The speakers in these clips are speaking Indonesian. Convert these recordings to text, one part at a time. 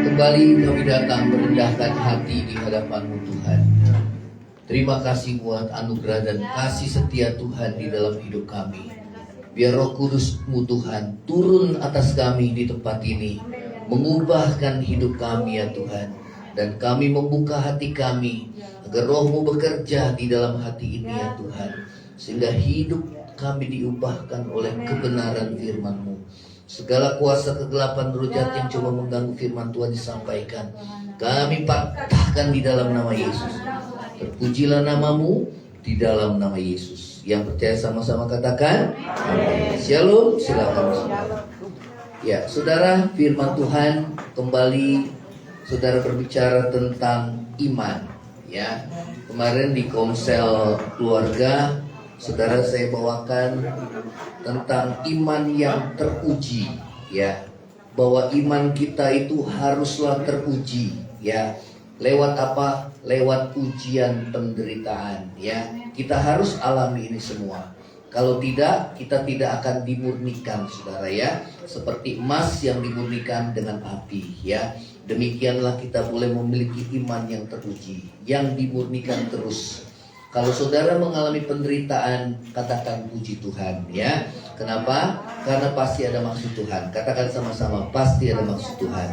Kembali kami datang merendahkan hati di hadapan-Mu Tuhan. Terima kasih buat anugerah dan kasih setia Tuhan di dalam hidup kami. Biar Roh Kudus-Mu Tuhan turun atas kami di tempat ini, mengubahkan hidup kami ya Tuhan. Dan kami membuka hati kami agar Roh-Mu bekerja di dalam hati ini ya Tuhan, sehingga hidup kami diubahkan oleh kebenaran firman-Mu. Segala kuasa kegelapan roh jahat yang coba mengganggu firman Tuhan disampaikan, kami patahkan di dalam nama Yesus. Terpujilah nama-Mu di dalam nama Yesus. Yang percaya sama-sama katakan amin. Shalom, silakan. Ya, saudara, firman Tuhan kembali saudara berbicara tentang iman. Ya, kemarin di Komsel Keluarga saudara saya bawakan tentang iman yang teruji, ya, bahwa iman kita itu haruslah teruji, ya. Lewat apa? Lewat ujian penderitaan, ya. Kita harus alami ini semua. Kalau tidak, kita tidak akan dimurnikan, saudara, ya. Seperti emas yang dimurnikan dengan api, ya. Demikianlah kita boleh memiliki iman yang teruji, yang dimurnikan terus. Kalau saudara mengalami penderitaan, katakan puji Tuhan, ya. Kenapa? Karena pasti ada maksud Tuhan. Katakan sama-sama, pasti ada maksud Tuhan.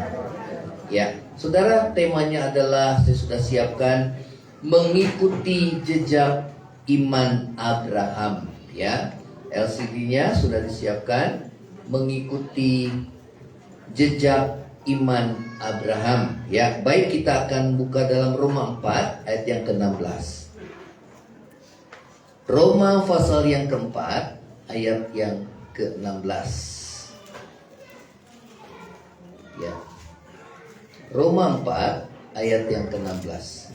Ya, saudara, temanya adalah saya sudah siapkan mengikuti jejak iman Abraham, ya. LCD-nya sudah disiapkan, mengikuti jejak iman Abraham, ya. Baik, kita akan buka dalam Roma 4 ayat yang ke-16. Roma pasal yang keempat ayat yang ke-16. Ya. Roma 4 ayat yang ke-16.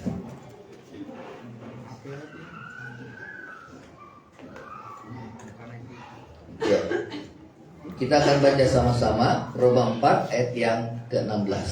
Ya. Kita akan baca sama-sama Roma 4 ayat yang ke-16.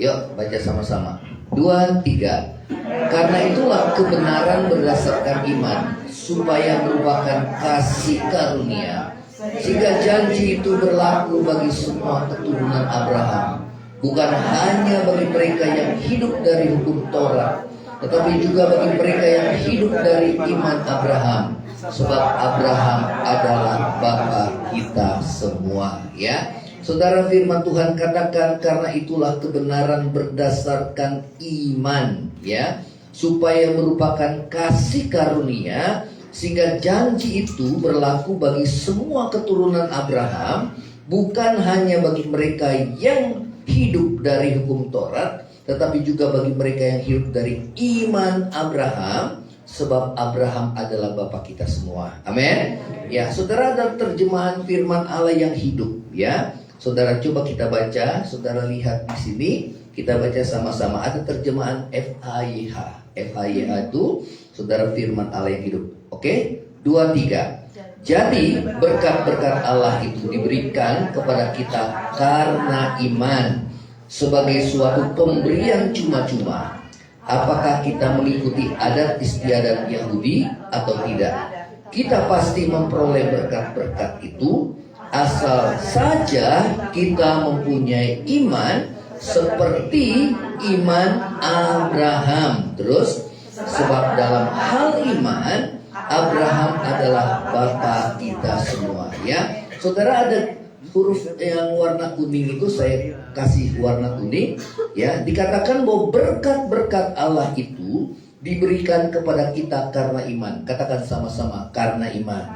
Yuk, baca sama-sama. 2, 3. Karena itulah kebenaran berdasarkan iman, supaya merupakan kasih karunia, sehingga janji itu berlaku bagi semua keturunan Abraham, bukan hanya bagi mereka yang hidup dari hukum Taurat, tetapi juga bagi mereka yang hidup dari iman Abraham, sebab Abraham adalah bapa kita semua, ya. Saudara, firman Tuhan katakan karena itulah kebenaran berdasarkan iman, ya, supaya merupakan kasih karunia, sehingga janji itu berlaku bagi semua keturunan Abraham, bukan hanya bagi mereka yang hidup dari hukum Taurat, tetapi juga bagi mereka yang hidup dari iman Abraham, sebab Abraham adalah bapa kita semua. Amin. Ya, saudara, ada terjemahan firman Allah yang hidup, ya. Saudara, coba kita baca, saudara lihat di sini, kita baca sama-sama. Ada terjemahan FAYH. FAYH itu saudara firman Allah yang hidup. Oke? 2, 3. Jadi berkat-berkat Allah itu diberikan kepada kita karena iman, sebagai suatu pemberian cuma-cuma. Apakah kita mengikuti adat istiadat Yahudi atau tidak? Kita pasti memperoleh berkat-berkat itu asal saja kita mempunyai iman seperti iman Abraham. Terus, sebab dalam hal iman Abraham adalah bapa kita semua, ya. Saudara, ada huruf yang warna kuning itu, saya kasih warna kuning, ya. Dikatakan bahwa berkat-berkat Allah itu diberikan kepada kita karena iman. Katakan sama-sama, karena iman.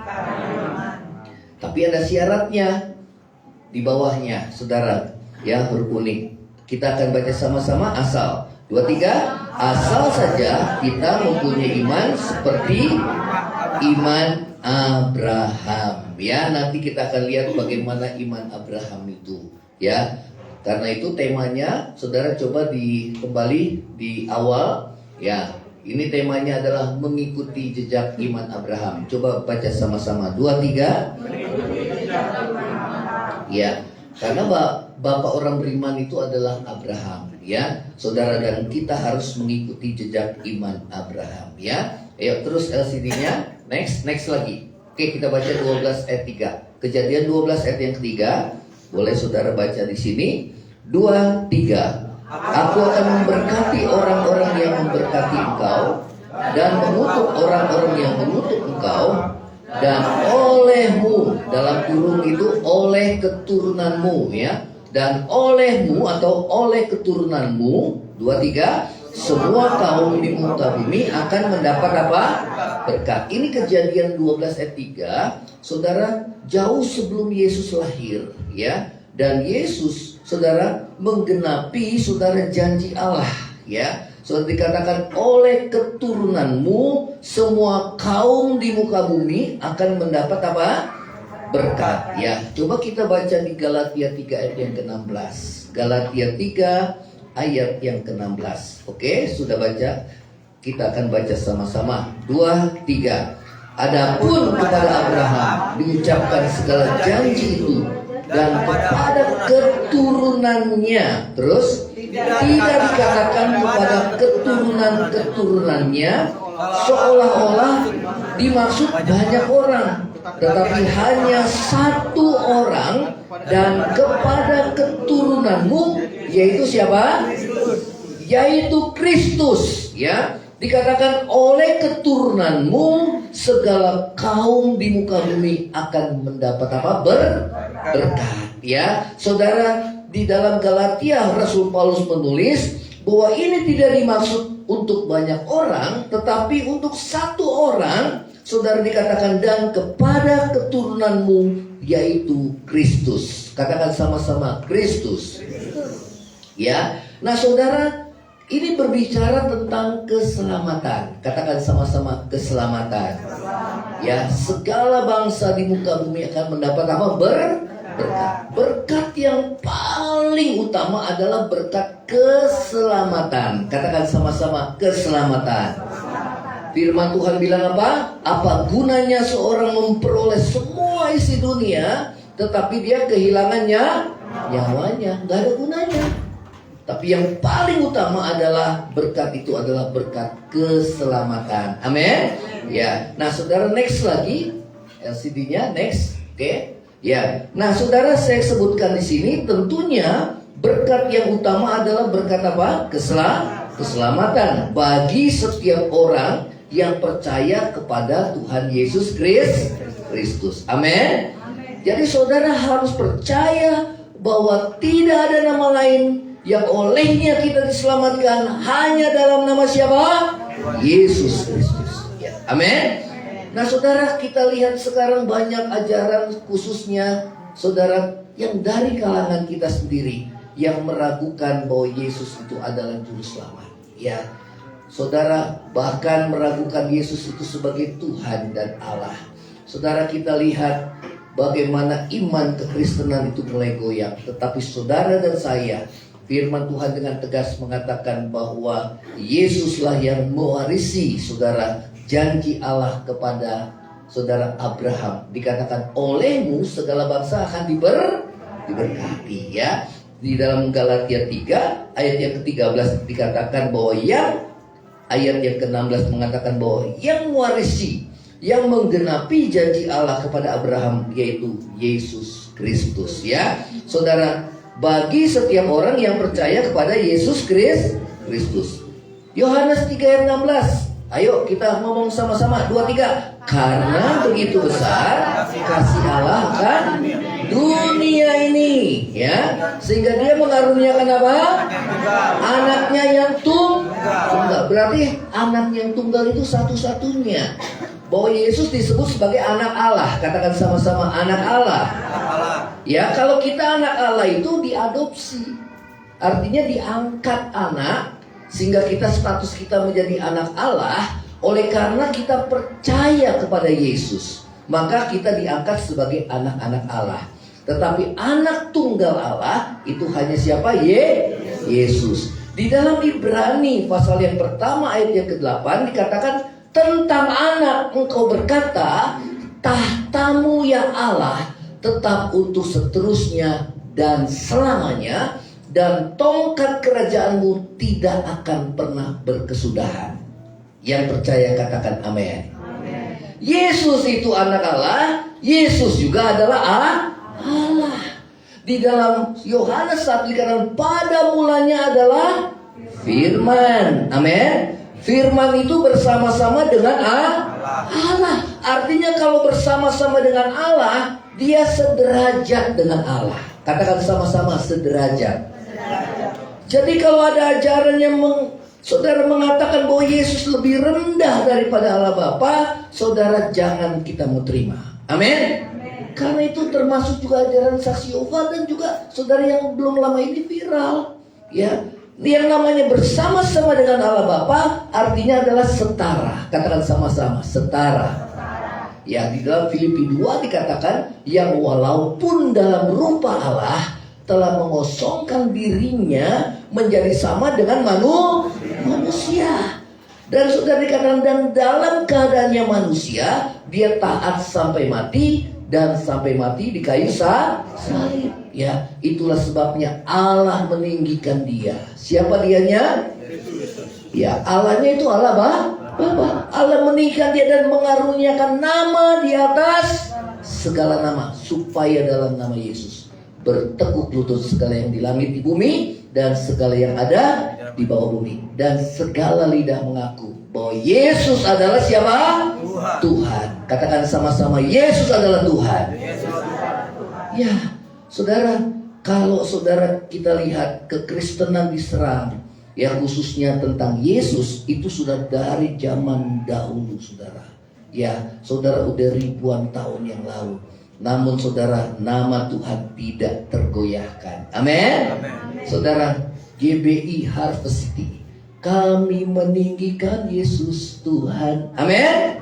Tapi ada syaratnya di bawahnya, saudara, ya, huruf kuning. Kita akan baca sama-sama. Asal 2, 3. Asal saja kita mempunyai iman seperti iman Abraham, ya. Nanti kita akan lihat bagaimana iman Abraham itu, ya. Karena itu temanya, saudara, coba kembali di awal, ya. Ini temanya adalah mengikuti jejak iman Abraham. Coba baca sama-sama. 2, 3. Ya, karena bapak orang beriman itu adalah Abraham, ya. Saudara, dan kita harus mengikuti jejak iman Abraham, ya. Ayo terus LCD-nya. Next lagi. Oke, kita baca 12 ayat 3. Kejadian 12 ayat yang ketiga. Boleh saudara baca di sini. 2, 3. Aku akan memberkati orang-orang yang memberkati engkau, dan mengutuk orang-orang yang mengutuk engkau, dan olehmu, dalam kurung itu oleh keturunanmu, ya, dan olehmu atau oleh keturunanmu, 23, semua kaum di muka bumi akan mendapat apa? Berkat. Ini Kejadian 12 ayat 3, saudara, jauh sebelum Yesus lahir, ya. Dan Yesus, saudara, menggenapi, saudara, janji Allah, ya. Saudara, dikatakan oleh keturunanmu semua kaum di muka bumi akan mendapat apa? Berkat, ya. Coba kita baca di Galatia 3 ayat yang ke-16. Galatia 3 ayat yang ke-16. Oke, sudah baca? Kita akan baca sama-sama. 2, 3. Adapun kepada Abraham diucapkan segala janji itu, dan kepada keturunannya, terus tidak dikatakan kepada keturunan-keturunannya, seolah-olah dimaksud banyak orang, tetapi hanya satu orang, dan kepada keturunanmu, yaitu siapa? Yaitu Kristus, ya. Dikatakan oleh keturunanmu segala kaum di muka bumi akan mendapat apa? Berkat, ya. Saudara, di dalam Galatia Rasul Paulus menulis bahwa ini tidak dimaksud untuk banyak orang, tetapi untuk satu orang. Saudara, dikatakan dan kepada keturunanmu, yaitu Kristus. Katakan sama-sama, Kristus. Ya. Nah, saudara, ini berbicara tentang keselamatan. Katakan sama-sama, keselamatan. Ya, segala bangsa di muka bumi akan mendapat apa? Berkat. Berkat yang paling utama adalah berkat keselamatan. Katakan sama-sama, keselamatan. Firman Tuhan bilang apa? Apa gunanya seorang memperoleh semua isi dunia, tetapi dia kehilangannya nyawanya? Gak ada gunanya. Tapi yang paling utama adalah berkat itu adalah berkat keselamatan. Amin. Ya. Nah, saudara, next lagi LCD-nya, next. Oke. Ya. Nah, saudara, saya sebutkan di sini tentunya berkat yang utama adalah berkat apa? Keselamatan bagi setiap orang yang percaya kepada Tuhan Yesus Kristus. Amin. Jadi saudara harus percaya bahwa tidak ada nama lain yang olehnya kita diselamatkan, hanya dalam nama siapa? Yesus Kristus. Ya. Amin. Nah, saudara, kita lihat sekarang banyak ajaran, khususnya saudara yang dari kalangan kita sendiri, yang meragukan bahwa Yesus itu adalah juru selamat. Ya, saudara, bahkan meragukan Yesus itu sebagai Tuhan dan Allah. Saudara, kita lihat bagaimana iman kekristenan itu mulai goyah. Tetapi saudara dan saya, firman Tuhan dengan tegas mengatakan bahwa Yesuslah yang mewarisi, saudara, janji Allah kepada saudara Abraham. Dikatakan olehmu segala bangsa akan diberkati, ya. Di dalam Galatia 3 ayat yang ke-13 dikatakan bahwa ayat yang ke-16 mengatakan bahwa yang mewarisi, yang menggenapi janji Allah kepada Abraham, yaitu Yesus Kristus, ya. Saudara, bagi setiap orang yang percaya kepada Yesus Kristus. Yohanes 3 ayat 16. Ayo kita ngomong sama-sama, 2, 3. Karena begitu besar kasih Allah akan dunia ini, ya, sehingga dia mengaruniakan apa? Anaknya yang tunggal. Berarti anak yang tunggal itu satu-satunya. Bahwa Yesus disebut sebagai anak Allah. Katakan sama-sama, anak Allah. Ya, kalau kita anak Allah itu diadopsi, artinya diangkat anak, sehingga status kita menjadi anak Allah. Oleh karena kita percaya kepada Yesus, maka kita diangkat sebagai anak-anak Allah. Tetapi anak tunggal Allah itu hanya siapa? Yesus. Di dalam Ibrani pasal yang pertama ayat yang ke-8 dikatakan tentang anak, engkau berkata, tahtamu ya Allah tetap untuk seterusnya dan selamanya, dan tongkat kerajaanmu tidak akan pernah berkesudahan. Yang percaya katakan amin. Yesus itu anak Allah, Yesus juga adalah Allah. Di dalam Yohanes 1 dikatakan pada mulanya adalah firman. Amin. Firman itu bersama-sama dengan Allah. Artinya kalau bersama-sama dengan Allah, dia sederajat dengan Allah. Katakan sama-sama, sederajat. Jadi kalau ada ajaran yang saudara mengatakan bahwa Yesus lebih rendah daripada Allah Bapa, saudara jangan kita mau terima. Amin. Karena itu termasuk juga ajaran saksi Yehova dan juga saudara yang belum lama ini viral. Ya, yang namanya bersama-sama dengan Allah Bapa artinya adalah setara. Katakan sama-sama, setara. Ya, di dalam Filipi 2 dikatakan yang walaupun dalam rupa Allah telah mengosongkan dirinya menjadi sama dengan manusia. Dan sudah dikatakan dan dalam keadaannya manusia dia taat sampai mati dan sampai mati di kayu salib. Ya, itulah sebabnya Allah meninggikan dia. Siapa dianya? Ya, Allahnya itu Allah Bapa. Allah meninggikan dia dan mengaruniakan nama di atas segala nama, supaya dalam nama Yesus bertekuk lutut segala yang di langit di bumi dan segala yang ada di bawah bumi, dan segala lidah mengaku bahwa Yesus adalah siapa? Tuhan. Katakan sama-sama, Yesus adalah Tuhan. Ya, saudara, kalau saudara kita lihat kekristenan diserang, ya khususnya tentang Yesus itu sudah dari zaman dahulu, saudara. Ya, saudara, udah ribuan tahun yang lalu. Namun saudara, nama Tuhan tidak tergoyahkan. Amin. Saudara, GBI Harvest City, kami meninggikan Yesus Tuhan. Amin.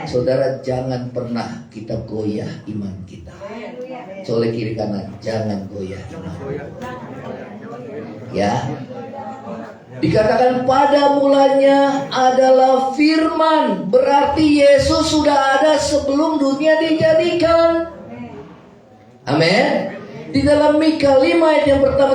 Saudara, jangan pernah kita goyah iman kita. Soleh kiri kanan, jangan goyah iman. Ya, dikatakan pada mulanya adalah firman. Berarti Yesus sudah ada sebelum dunia dijadikan. Amin. Di dalam Mika 5 ayat yang pertama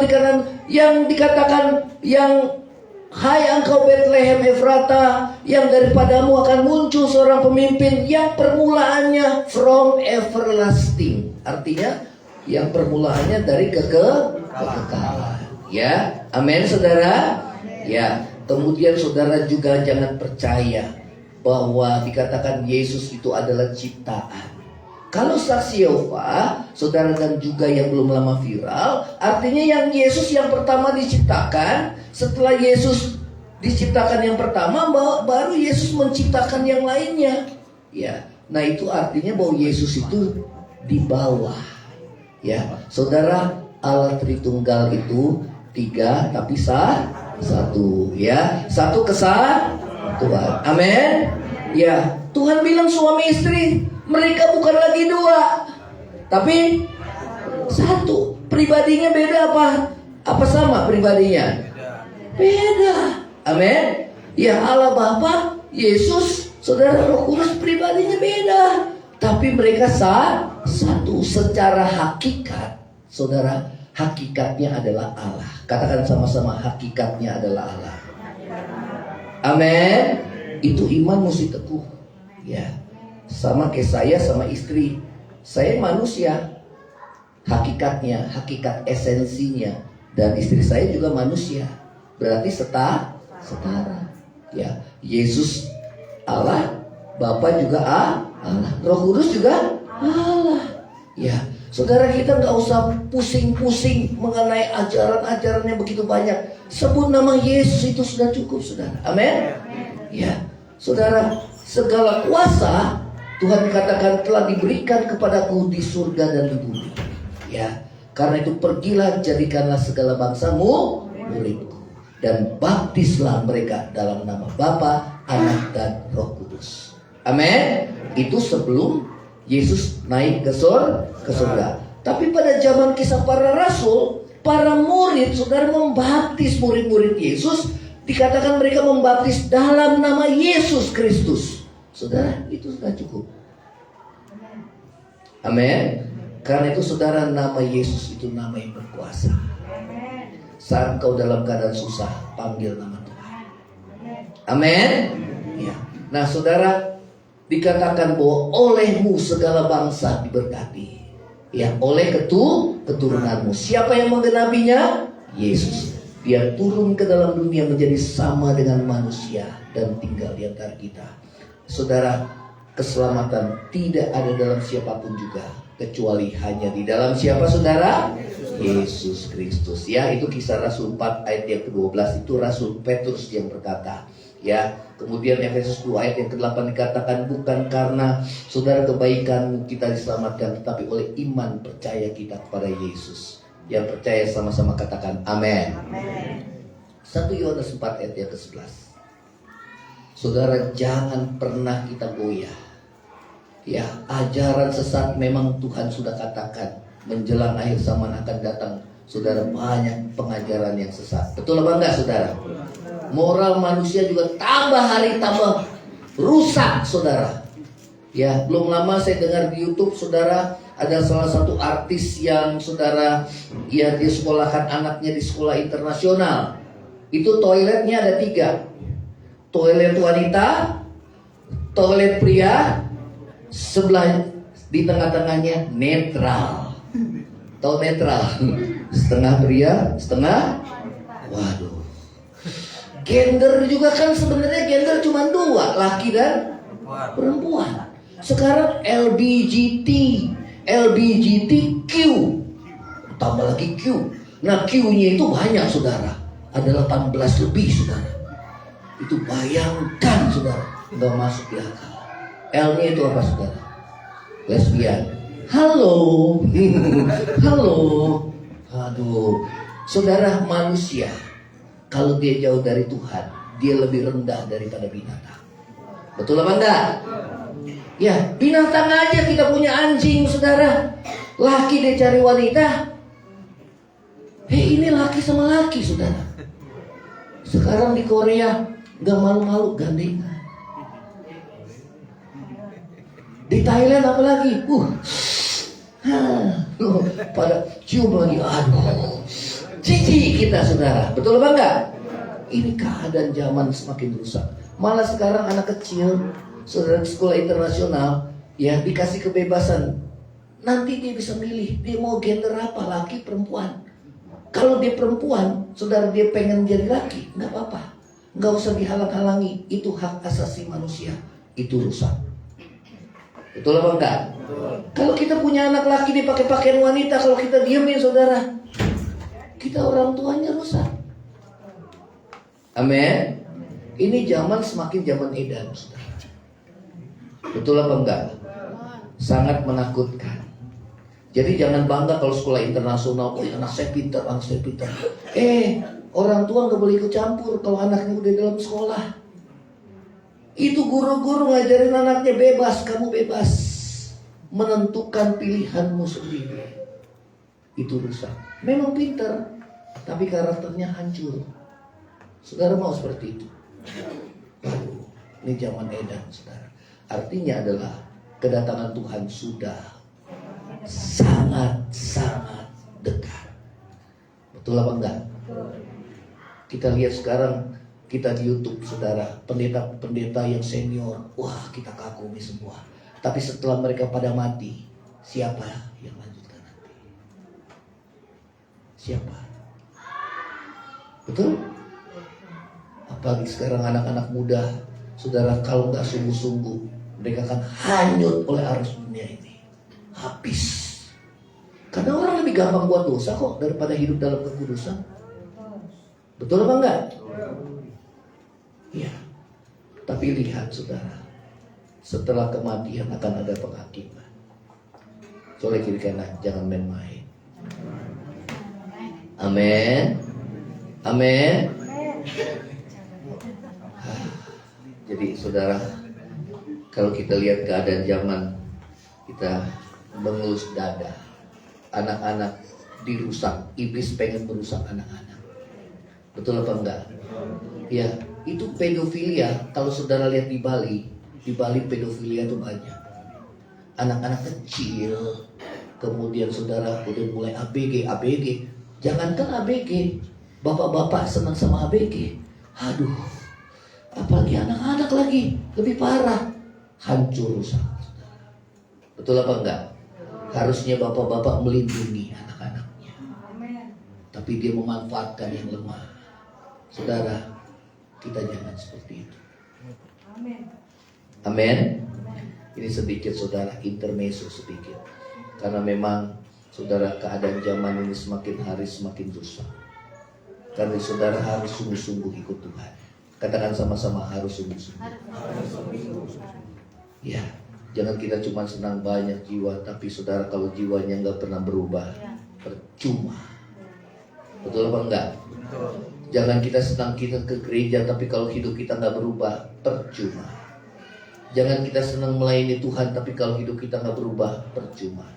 dikatakan yang hai engkau Bethlehem Efrata, yang daripadamu akan muncul seorang pemimpin yang permulaannya from everlasting. Artinya yang permulaannya dari kekekalan. Ya, amin saudara. Ya, kemudian saudara juga jangan percaya bahwa dikatakan Yesus itu adalah ciptaan. Kalau saksi Yehova, saudara, dan juga yang belum lama viral, artinya yang Yesus yang pertama diciptakan. Setelah Yesus diciptakan yang pertama, baru Yesus menciptakan yang lainnya. Ya, nah itu artinya bahwa Yesus itu di bawah. Ya, saudara, Allah Tritunggal itu 3 tapi satu, ya, satu kesatuan. Amin. Ya, Tuhan bilang suami istri mereka bukan lagi 2 tapi 1. Pribadinya beda apa sama pribadinya? Beda. Amin. Ya, Allah Bapa, Yesus, saudara, Roh Kudus pribadinya beda, tapi mereka satu secara hakikat. Saudara, hakikatnya adalah Allah. Katakan sama-sama, hakikatnya adalah Allah. Amin. Itu iman mesti teguh. Ya, sama kayak saya sama istri. Saya manusia, hakikatnya, hakikat esensinya, dan istri saya juga manusia. Berarti setara. Ya, Yesus Allah, Bapa juga Allah, Roh Kudus juga Allah. Ya, saudara, kita nggak usah pusing-pusing mengenai ajaran-ajaran yang begitu banyak. Sebut nama Yesus itu sudah cukup, saudara. Amin. Ya, saudara, segala kuasa Tuhan katakan telah diberikan kepadaku di surga dan di bumi. Ya, karena itu pergilah, jadikanlah segala bangsamu muridku, dan baptislah mereka dalam nama Bapa, Anak, dan Roh Kudus. Amin. Itu sebelum Yesus naik ke surga. Tapi pada zaman kisah para rasul, para murid, saudara, membaptis murid-murid Yesus. Dikatakan mereka membaptis dalam nama Yesus Kristus. Saudara, itu sudah cukup. Amin. Karena itu saudara, nama Yesus itu nama yang berkuasa. Saat kau dalam keadaan susah, panggil nama Tuhan. Amin. Ya. Nah saudara, dikatakan bahwa olehmu segala bangsa diberkati. Ya, oleh keturunanmu. Siapa yang menggenapinya? Yesus. Dia turun ke dalam dunia menjadi sama dengan manusia dan tinggal di antara kita. Saudara, keselamatan tidak ada dalam siapapun juga, kecuali hanya di dalam siapa, saudara? Yesus Kristus. Ya, itu Kisah Rasul 4 ayat yang ke-12. Itu Rasul Petrus yang berkata. Ya, kemudian Efesus 2 ayat yang ke-8 dikatakan, bukan karena saudara kebaikan kita diselamatkan, tetapi oleh iman percaya kita kepada Yesus. Yang percaya sama-sama katakan amin. 1 Yohanes 4 ayat yang ke-11. Saudara, jangan pernah kita goyah. Ya, ajaran sesat memang Tuhan sudah katakan menjelang akhir zaman akan datang, saudara, banyak pengajaran yang sesat. Betul apa enggak, saudara? Moral manusia juga tambah hari tambah rusak, saudara. Ya, belum lama saya dengar di YouTube, saudara, ada salah satu artis yang, saudara, ya, dia sekolahkan anaknya di sekolah internasional. Itu toiletnya ada 3. Toilet wanita, toilet pria, sebelah di tengah-tengahnya netral. Tahu netral? Setengah pria, setengah. Waduh. Gender juga kan sebenarnya gender cuma 2, laki dan perempuan. Sekarang LGBTQ, tambah lagi Q. Nah, Q-nya itu banyak, saudara. Ada 18 lebih, saudara. Itu bayangkan, saudara, nggak masuk di akal. L-nya itu apa, saudara? Lesbian. Halo. Halo. Aduh. Saudara, manusia kalau dia jauh dari Tuhan, dia lebih rendah daripada binatang. Betul apa enggak? Ya, binatang aja kita punya anjing, saudara. Laki dia cari wanita. Ini laki sama laki, saudara. Sekarang di Korea nggak malu-malu gandengan. Di Thailand apalagi, pada cium lagi, aduh, jijik kita, saudara. Betul apa enggak? Ini keadaan zaman semakin rusak. Malah sekarang anak kecil, saudara, sekolah internasional, ya, dikasih kebebasan. Nanti dia bisa milih, dia mau gender apa, laki, perempuan. Kalau dia perempuan, saudara, dia pengen jadi laki, nggak apa-apa. Nggak usah dihalang-halangi, itu hak asasi manusia, itu rusak. Betul apa enggak? Betul. Kalau kita punya anak laki dia pakai pakaian wanita, kalau kita diemin, saudara, kita orang tuanya rusak. Amin. Ini zaman semakin zaman edan, saudara. Betul apa enggak? Sangat menakutkan. Jadi jangan bangga kalau sekolah internasional, anak saya pintar, anak saya pintar. Orang tua nggak boleh ikut campur kalau anaknya udah dalam sekolah. Itu guru-guru ngajarin anaknya bebas, kamu bebas menentukan pilihanmu sendiri. Itu rusak. Memang pintar, tapi karakternya hancur. Saudara mau seperti itu? Aduh, ini zaman edan, saudara. Artinya adalah kedatangan Tuhan sudah sangat-sangat dekat. Betul apa enggak? Kita lihat sekarang, kita di YouTube, saudara, pendeta-pendeta yang senior, wah, kita kagumi semua. Tapi setelah mereka pada mati, siapa yang lanjutkan nanti? Siapa? Betul? Apalagi sekarang anak-anak muda, saudara, kalau nggak sungguh-sungguh, mereka akan hanyut oleh arus dunia ini. Habis. Karena orang lebih gampang buat dosa kok daripada hidup dalam kekudusan. Betul apa enggak? Ya. Tapi lihat, saudara, setelah kematian akan ada penghakiman. Soalnya kiri kanan, jangan main-main. Amin. Amin. Jadi saudara, kalau kita lihat keadaan zaman, kita mengelus dada. Anak-anak dirusak, iblis pengen merusak anak-anak. Betul apa enggak? Ya, itu pedofilia. Kalau saudara lihat di Bali pedofilia itu banyak. Anak-anak kecil, kemudian saudara udah mulai ABG. Jangankan ABG, bapak-bapak senang sama ABG. Aduh, apalagi anak-anak lagi, lebih parah. Hancur rusak. Betul apa enggak? Harusnya bapak-bapak melindungi anak-anaknya. Tapi dia memanfaatkan yang lemah. Saudara, kita jangan seperti itu. Amin. Ini sedikit saudara, intermezzo sedikit. Karena memang saudara, keadaan zaman ini semakin hari semakin susah. Karena saudara harus sungguh-sungguh ikut Tuhan. Katakan sama-sama, harus sungguh-sungguh. Ya, jangan kita cuma senang banyak jiwa, tapi saudara kalau jiwanya nggak pernah berubah, percuma. Betul apa enggak? Jangan kita senang kita ke gereja, tapi kalau hidup kita nggak berubah, percuma. Jangan kita senang melayani Tuhan, tapi kalau hidup kita nggak berubah, percuma.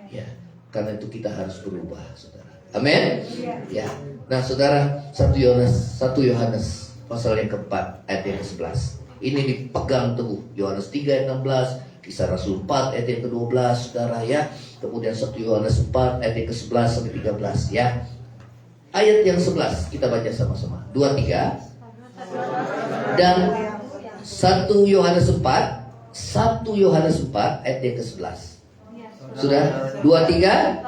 Ya, karena itu kita harus berubah, saudara. Amin. Ya. Nah, saudara, 1 Yohanes pasal yang keempat ayat yang ke-11. Ini dipegang teguh. Yohanes 3 ayat 16, Kisah Rasul 4 ayat yang ke-12, saudara ya. Kemudian 1 Yohanes 4 ayat yang ke-11 sampai 13 ya. Ayat yang 11 kita baca sama-sama. 2, 3. Dan 1 Yohanes 4 ayat yang ke-11. Sudah? 2, 3.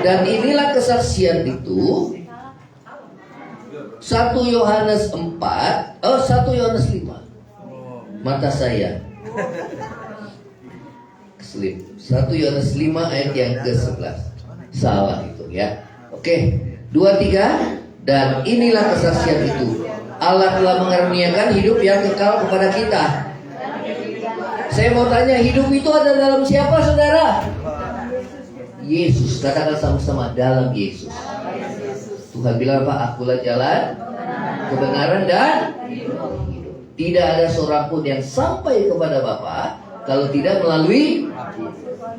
Dan inilah kesaksian itu. 1 Yohanes 5. Mata saya keselip. 1 Yohanes 5 ayat yang ke-11. Salah itu ya. Oke. 2, 3. Dan inilah kesaksian itu, Allah telah mengaruniakan hidup yang kekal kepada kita. Saya mau tanya, hidup itu ada dalam siapa, saudara? Yesus. Katakan sama-sama, dalam Yesus. Tuhan bilang apa? Akulah jalan, kebenaran dan hidup. Tidak ada seorang pun yang sampai kepada Bapa kalau tidak melalui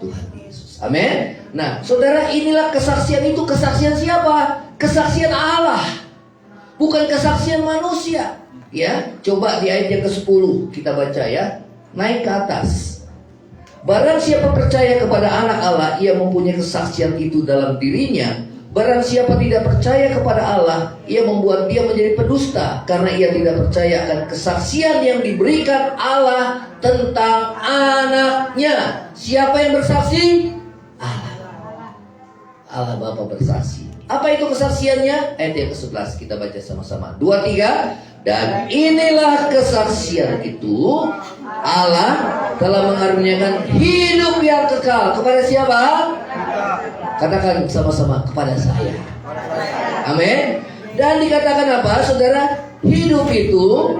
Tuhan Yesus. Amin. Nah, saudara, inilah kesaksian itu. Kesaksian siapa? Kesaksian Allah, bukan kesaksian manusia. Ya, coba di ayat yang ke-10 kita baca ya. Naik ke atas. Barang siapa percaya kepada anak Allah, ia mempunyai kesaksian itu dalam dirinya. Barang siapa tidak percaya kepada Allah, ia membuat dia menjadi pendusta, karena ia tidak percaya akan kesaksian yang diberikan Allah tentang anaknya. Siapa yang bersaksi? Allah. Allah Bapa bersaksi. Apa itu kesaksiannya? Ayat yang ke-11 kita baca sama-sama. 2, 3. Dan inilah kesaksian itu, Allah telah mengaruniakan hidup yang kekal kepada siapa? Katakan sama-sama, kepada saya. Amin. Dan dikatakan apa, saudara? Hidup itu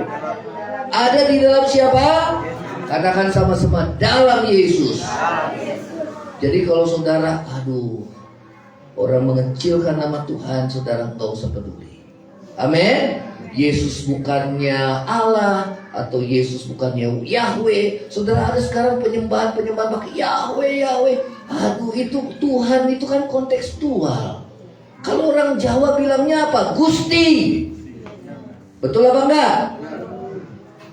ada di dalam siapa? Katakan sama-sama, dalam Yesus. Jadi kalau saudara, orang mengecilkan nama Tuhan, saudara nggak usah peduli. Amin. Yesus bukannya Allah, atau Yesus bukannya Yahweh. Saudara, ada sekarang penyembahan pakai Yahweh. Itu Tuhan itu kan kontekstual. Kalau orang Jawa bilangnya apa? Gusti. Betul apa enggak?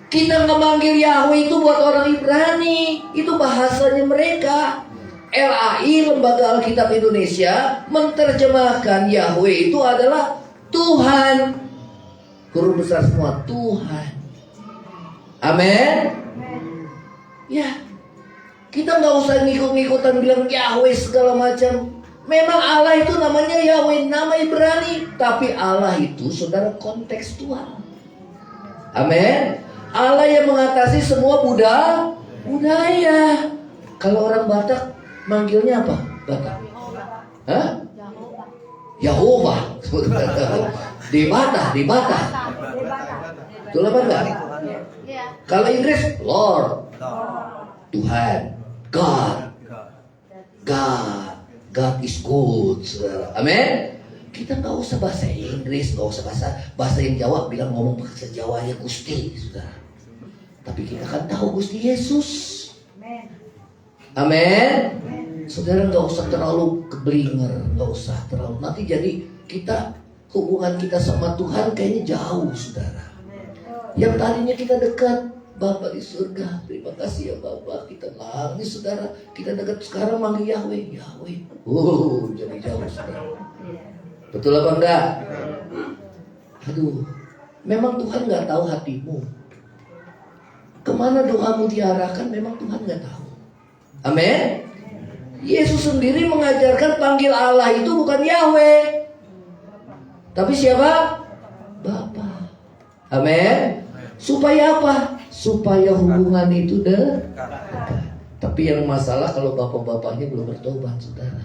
Kita nggak manggil Yahweh itu buat orang Ibrani, itu bahasanya mereka. LAI, Lembaga Alkitab Indonesia, menerjemahkan Yahweh itu adalah Tuhan. Huruf besar semua, Tuhan. Amin. Ya, kita nggak usah ngikut-ngikutan bilang Yahweh segala macam. Memang Allah itu namanya Yahweh, nama Ibrani, tapi Allah itu saudara kontekstual. Amin. Allah yang mengatasi semua budaya. Kalau orang Batak manggilnya apa? Batak? Hah? Yahova. Debata. Betul apa enggak? Kalau Inggris, Lord. Tuhan. God is good. Amin. Kita nggak usah bahasa Inggris, nggak usah bahasa yang Jawa, bilang ngomong bahasa Jawa ya Gusti, saudara. Tapi kita kan tahu Gusti Yesus. Amin. Saudara nggak usah terlalu keblinger, nggak usah terlalu. Nanti jadi hubungan kita sama Tuhan kayaknya jauh, saudara. Yang tadinya kita dekat, Bapa di surga, terima kasih ya Bapa, kita nangis, saudara. Kita dekat, sekarang manggil Yahweh. Jadi jauh, saudara. Betul apa enggak? Memang Tuhan nggak tahu hatimu. Kemana doamu diarahkan, memang Tuhan nggak tahu. Amin. Yesus sendiri mengajarkan panggil Allah itu bukan Yahweh, tapi siapa? Bapa. Amin. Supaya apa? Supaya hubungan itu dekat. Tapi yang masalah kalau bapak-bapaknya belum bertobat, saudara.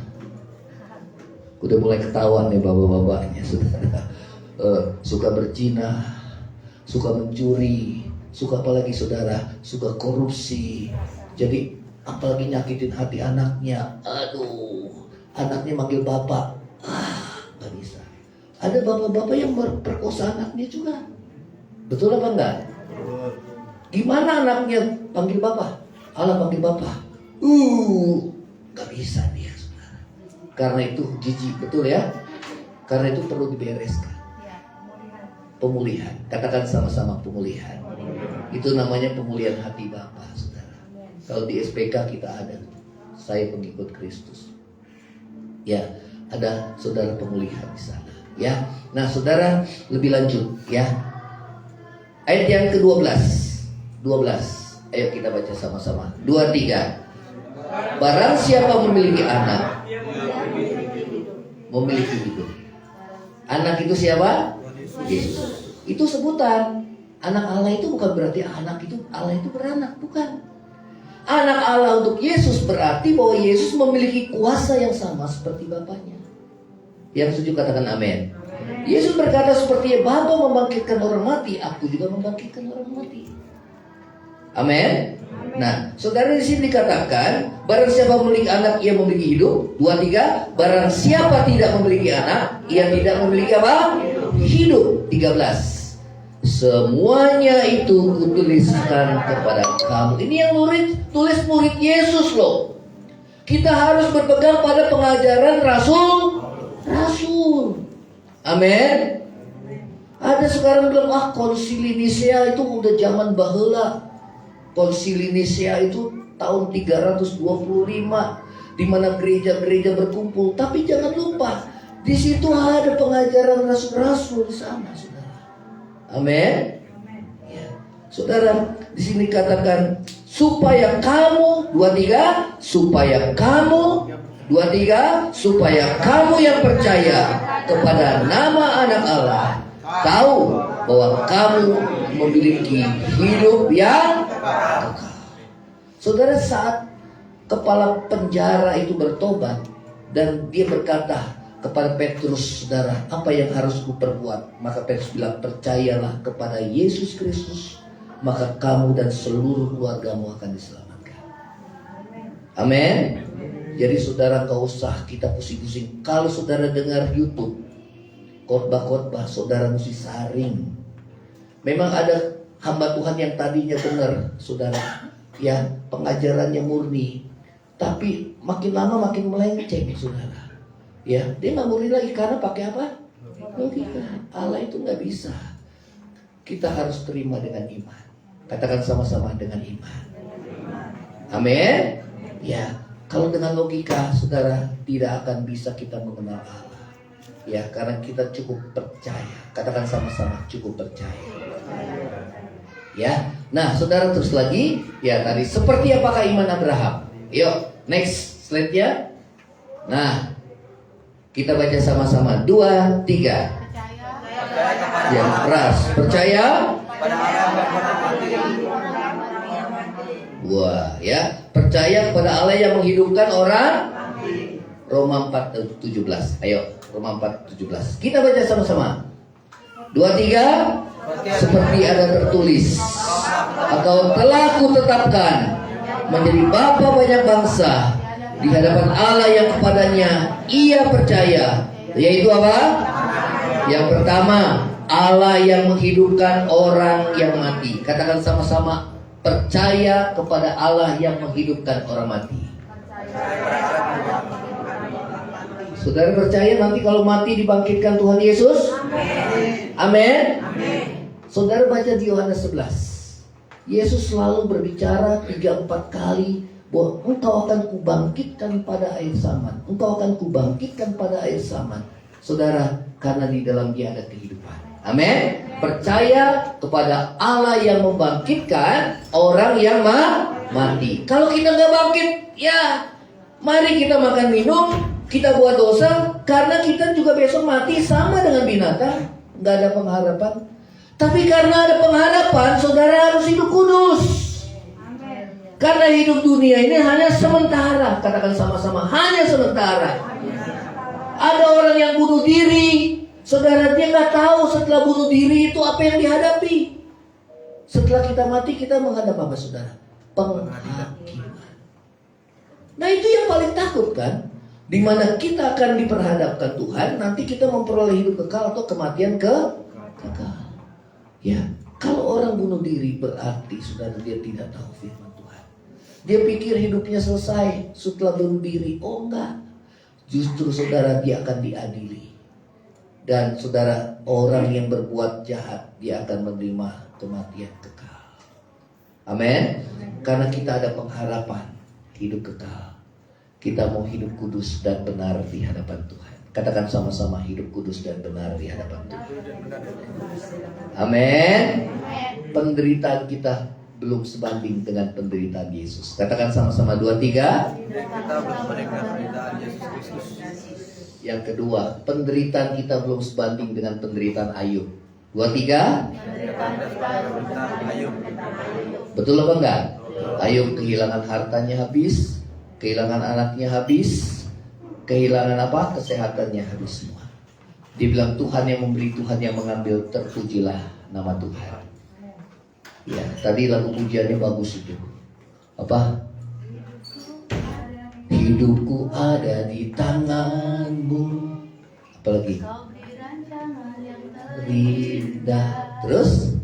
Udah mulai ketahuan nih bapak-bapaknya, saudara. Suka berzina, suka mencuri, suka apalagi saudara, suka korupsi. Jadi apalagi nyakitin hati anaknya. Aduh, anaknya manggil bapak, gak bisa. Ada bapak-bapak yang perkosa anaknya juga. Betul apa enggak? Gimana anaknya panggil bapak? Allah panggil bapak. Gak bisa dia, saudara. Karena itu jijik, betul ya? Karena itu perlu dibereskan. Pemulihan, katakan sama-sama pemulihan. Itu namanya pemulihan hati Bapa, saudara. Kalau di SPK kita ada, saya pengikut Kristus. Ya, ada saudara pemulihan di sana. Ya, nah saudara lebih lanjut, ya. Ayat yang ke-12, 12. Ayo kita baca sama-sama. 2-3. Barang siapa memiliki anak, memiliki hidup. Anak itu siapa? Yesus. Itu sebutan. Anak Allah itu bukan berarti anak itu Allah itu beranak, bukan. Anak Allah untuk Yesus berarti bahwa Yesus memiliki kuasa yang sama seperti Bapaknya. Yang setuju katakan amin. Yesus berkata seperti Bapa membangkitkan orang mati, aku juga membangkitkan orang mati. Amin. Nah, saudara di sini dikatakan, barang siapa memiliki anak, ia memiliki hidup. 2-3. Barang siapa tidak memiliki anak, ia tidak memiliki apa? Hidup. 13. Semuanya itu kutuliskan kepada kamu. Ini yang tulis murid Yesus loh. Kita harus berpegang pada pengajaran Rasul. Amin. Ada sekarang bilang, konsili Nisea itu udah zaman baheula. Konsili Nisea itu tahun 325, di mana gereja-gereja berkumpul. Tapi jangan lupa, di situ ada pengajaran rasul-rasul di sana, saudara. Amin. Ya. Saudara, di sini katakan supaya kamu 2-3, supaya kamu 2-3, supaya kamu yang percaya kepada nama Anak Allah tahu bahwa kamu memiliki hidup yang kekal. Saudara, saat kepala penjara itu bertobat dan dia berkata kepada Petrus, saudara, apa yang harus kuperbuat? Maka Petrus bilang, percayalah kepada Yesus Kristus, maka kamu dan seluruh keluargamu akan diselamatkan. Amin. Jadi saudara, gak usah kita pusing-pusing. Kalau saudara dengar YouTube khotbah-khotbah, saudara mesti saring. Memang ada hamba Tuhan yang tadinya benar, saudara, ya, pengajarannya murni, tapi makin lama makin melenceng, saudara. Ya, dia nggak murni lagi karena pakai apa? Logika. Allah itu nggak bisa. Kita harus terima dengan iman. Katakan sama-sama, dengan iman. Amin. Ya, kalau dengan logika, saudara, tidak akan bisa kita mengenal Allah. Ya, karena kita cukup percaya. Katakan sama-sama, cukup percaya. Ya, nah saudara terus lagi. Ya, tadi seperti apakah iman Abraham? Yuk, next slide-nya. Nah, kita baca sama-sama. 2-3. Yang keras. Percaya. Wah, ya. Percaya kepada Allah yang menghidupkan orang. Roma 4:17. Ayo, Roma 4:17. Kita baca sama-sama. 2-3. Seperti ada tertulis, atau telah kutetapkan menjadi bapa banyak bangsa di hadapan Allah yang kepadanya ia percaya. Yaitu apa? Yang pertama, Allah yang menghidupkan orang yang mati. Katakan sama-sama, percaya kepada Allah yang menghidupkan orang mati. Saudara percaya nanti kalau mati dibangkitkan Tuhan Yesus? Amin. Saudara baca di Yohanes 11. Yesus selalu berbicara 3-4 kali bahwa engkau akan kubangkitkan pada air saman. Engkau akan kubangkitkan pada air saman. Saudara, karena di dalam dia ada kehidupan. Amin. Percaya kepada Allah yang membangkitkan orang yang mati. Kalau kita nggak bangkit, ya Mari kita makan minum, kita buat dosa, karena kita juga besok mati sama dengan binatang. Gak ada pengharapan. Tapi karena ada pengharapan, saudara harus hidup kudus. Karena hidup dunia ini hanya sementara. Katakan sama-sama, hanya sementara. Ada orang yang bunuh diri, saudara, dia gak tahu setelah bunuh diri itu apa yang dihadapi. Setelah kita mati, kita menghadap apa, saudara? Penghakiman. Nah, itu yang paling takut kan? Dimana kita akan diperhadapkan Tuhan, nanti kita memperoleh hidup kekal atau kematian kekal. Ya, kalau orang bunuh diri berarti saudara dia tidak tahu firman Tuhan. Dia pikir hidupnya selesai setelah bunuh diri. Oh enggak. Justru saudara dia akan diadili. Dan saudara, orang yang berbuat jahat dia akan menerima kematian kekal. Amin. Karena kita ada pengharapan hidup kekal. Kita mau hidup kudus dan benar di hadapan Tuhan. Katakan sama-sama, hidup kudus dan benar di hadapan Tuhan. Amin. Penderitaan kita belum sebanding dengan penderitaan Yesus. Katakan sama-sama, 2, 3. Yang kedua, penderitaan kita belum sebanding dengan penderitaan Ayub. 2, 3. Betul apa enggak? Ayub kehilangan hartanya habis, kehilangan anaknya habis, kehilangan apa? Kesehatannya habis semua. Dia bilang Tuhan yang memberi, Tuhan yang mengambil, terpujilah nama Tuhan. Ya, tadi lagu pujiannya bagus itu. Apa? Hidupku ada di tanganmu. Apalagi? Rindah. Terus?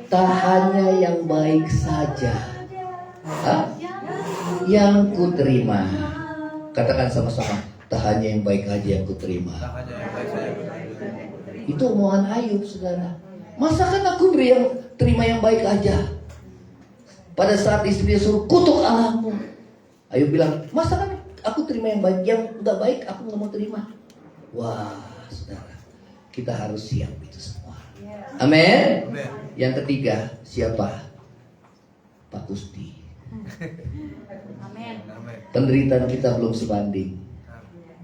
Tak hanya yang baik saja. Hah? Yang ku terima. Katakan sama-sama, tak hanya yang baik aja yang ku terima. Itu omongan Ayub, saudara. Masa kan aku beri yang terima yang baik aja. Pada saat istrinya suruh kutuk Allahmu, Ayub bilang, masa kan aku terima yang baik, yang enggak baik aku nggak mau terima. Wah, saudara, kita harus siap itu semua. Amin. Yang ketiga, siapa? Pak Gusti. Amin. Penderitaan kita belum sebanding.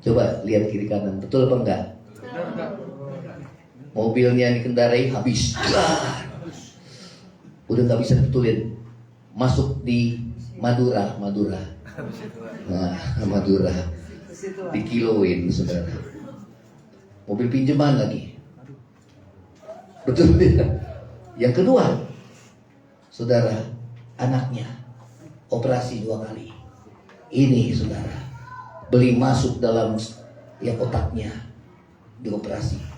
Coba lihat kiri kanan, betul apa enggak? Mobilnya dikendarai habis, udah nggak bisa betulin, masuk di Madura. Nah, Madura dikiloin, saudara. Mobil pinjaman lagi, betul tidak? Yang kedua, saudara, anaknya operasi 2 kali. Ini saudara, beli masuk dalam ya otaknya, dioperasi.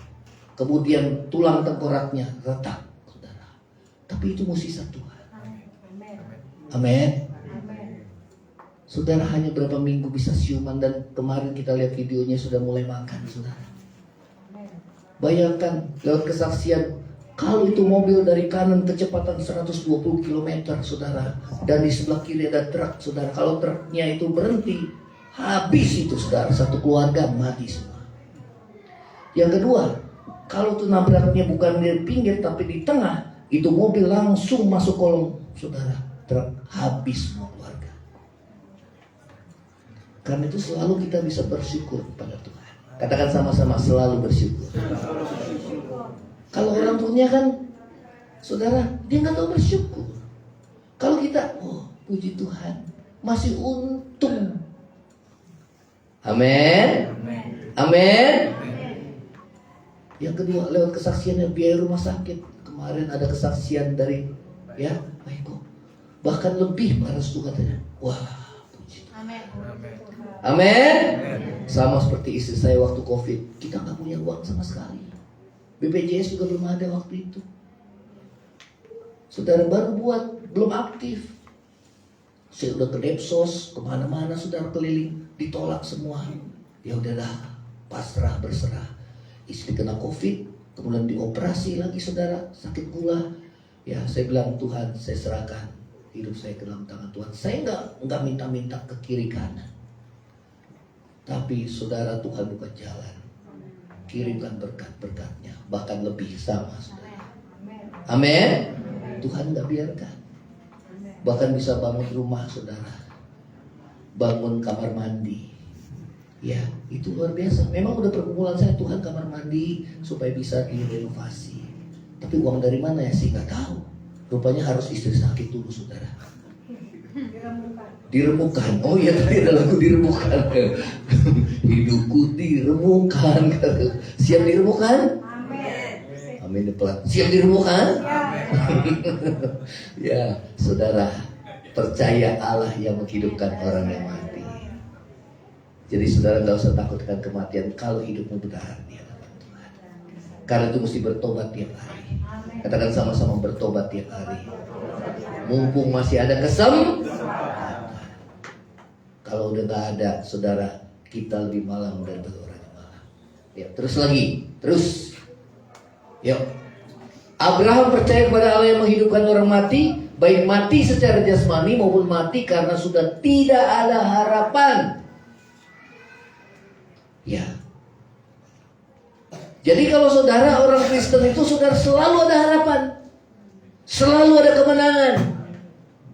Kemudian tulang tengkoraknya retak, saudara. Tapi itu mukjizat Tuhan. Amin. Saudara, hanya berapa minggu bisa siuman, dan kemarin kita lihat videonya sudah mulai makan, saudara. Bayangkan lewat kesaksian, kalau itu mobil dari kanan kecepatan 120 km, saudara, dan di sebelah kiri ada truk, saudara. Kalau truknya itu berhenti, habis itu, saudara. Satu keluarga mati semua. Yang kedua, kalau itu nabraknya bukan di pinggir tapi di tengah, itu mobil langsung masuk kolong, saudara. Truk habis semua keluarga. Karena itu selalu kita bisa bersyukur kepada Tuhan. Katakan sama-sama, selalu bersyukur. Kalau orang punya kan, saudara, dia nggak tahu bersyukur. Kalau kita, oh puji Tuhan, masih untung. Amin. Amin. Yang kedua, lewat kesaksiannya biaya rumah sakit. Kemarin ada kesaksian dari ya Maiko, bahkan lebih para suku katanya. Wah, puji Tuhan. Amin. Sama seperti istri saya waktu COVID, kita nggak punya uang sama sekali. BPJS juga belum ada waktu itu. Saudara baru buat, belum aktif. Saya udah ke Depsos, kemana-mana saudara keliling, ditolak semua. Ya udahlah, pasrah berserah. Istri kena COVID, kemudian dioperasi lagi, saudara, sakit gula. Ya, saya bilang, Tuhan, saya serahkan hidup saya ke dalam tangan Tuhan. Saya nggak minta-minta ke kiri kanan, tapi saudara, Tuhan buka jalan, kirimkan berkat-berkatnya, bahkan lebih sama, saudara. Amin. Tuhan nggak biarkan, bahkan bisa bangun rumah, saudara. bangun kamar mandi. Ya, itu luar biasa. Memang udah pergumulan saya, Tuhan kamar mandi supaya bisa direnovasi. Tapi uang dari mana ya sih, nggak tahu. Rupanya harus istri sakit dulu, saudara. Diremukan. Oh iya, tadi ada lagu diremukan. Hidupku diremukan. Siap diremukan? Amin. Pelan. Siap diremukan? Ya, saudara, percaya Allah yang menghidupkan orang yang mati. Jadi saudara gak usah takutkan kematian kalau hidupmu benar di hadapan Tuhan. Karena itu mesti bertobat tiap hari. Katakan sama-sama, bertobat tiap hari. Mumpung masih ada kesempatan. Kalau udah gak ada, saudara, kita lebih malam dan orang yang malam. Ya, terus lagi, terus. Yuk. Abraham percaya kepada Allah yang menghidupkan orang mati, baik mati secara jasmani maupun mati karena sudah tidak ada harapan. Ya. Jadi kalau saudara orang Kristen itu, saudara selalu ada harapan, selalu ada kemenangan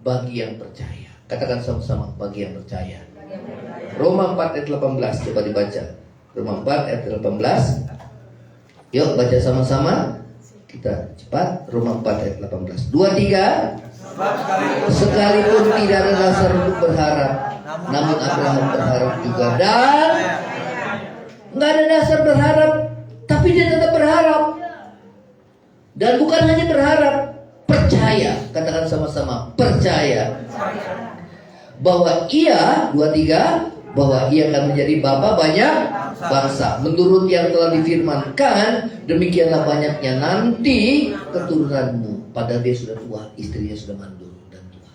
bagi yang percaya. Katakan sama-sama, bagi yang percaya. Roma 4 ayat 18, coba dibaca. Roma 4 ayat 18. Yuk baca sama-sama. Kita cepat. Roma 4 ayat 18. 2, 3. Sekalipun tidak ada dasar untuk berharap, namun Abraham berharap juga. Dan nggak ada dasar berharap, tapi dia tetap berharap. Dan bukan hanya berharap, percaya. Katakan sama-sama, percaya. Bahwa ia, 2, 3, bahwa ia akan menjadi bapa banyak bangsa. Menurut yang telah difirmankan, demikianlah banyaknya nanti keturunanmu. Padahal dia sudah tua, istrinya sudah mandul dan tua.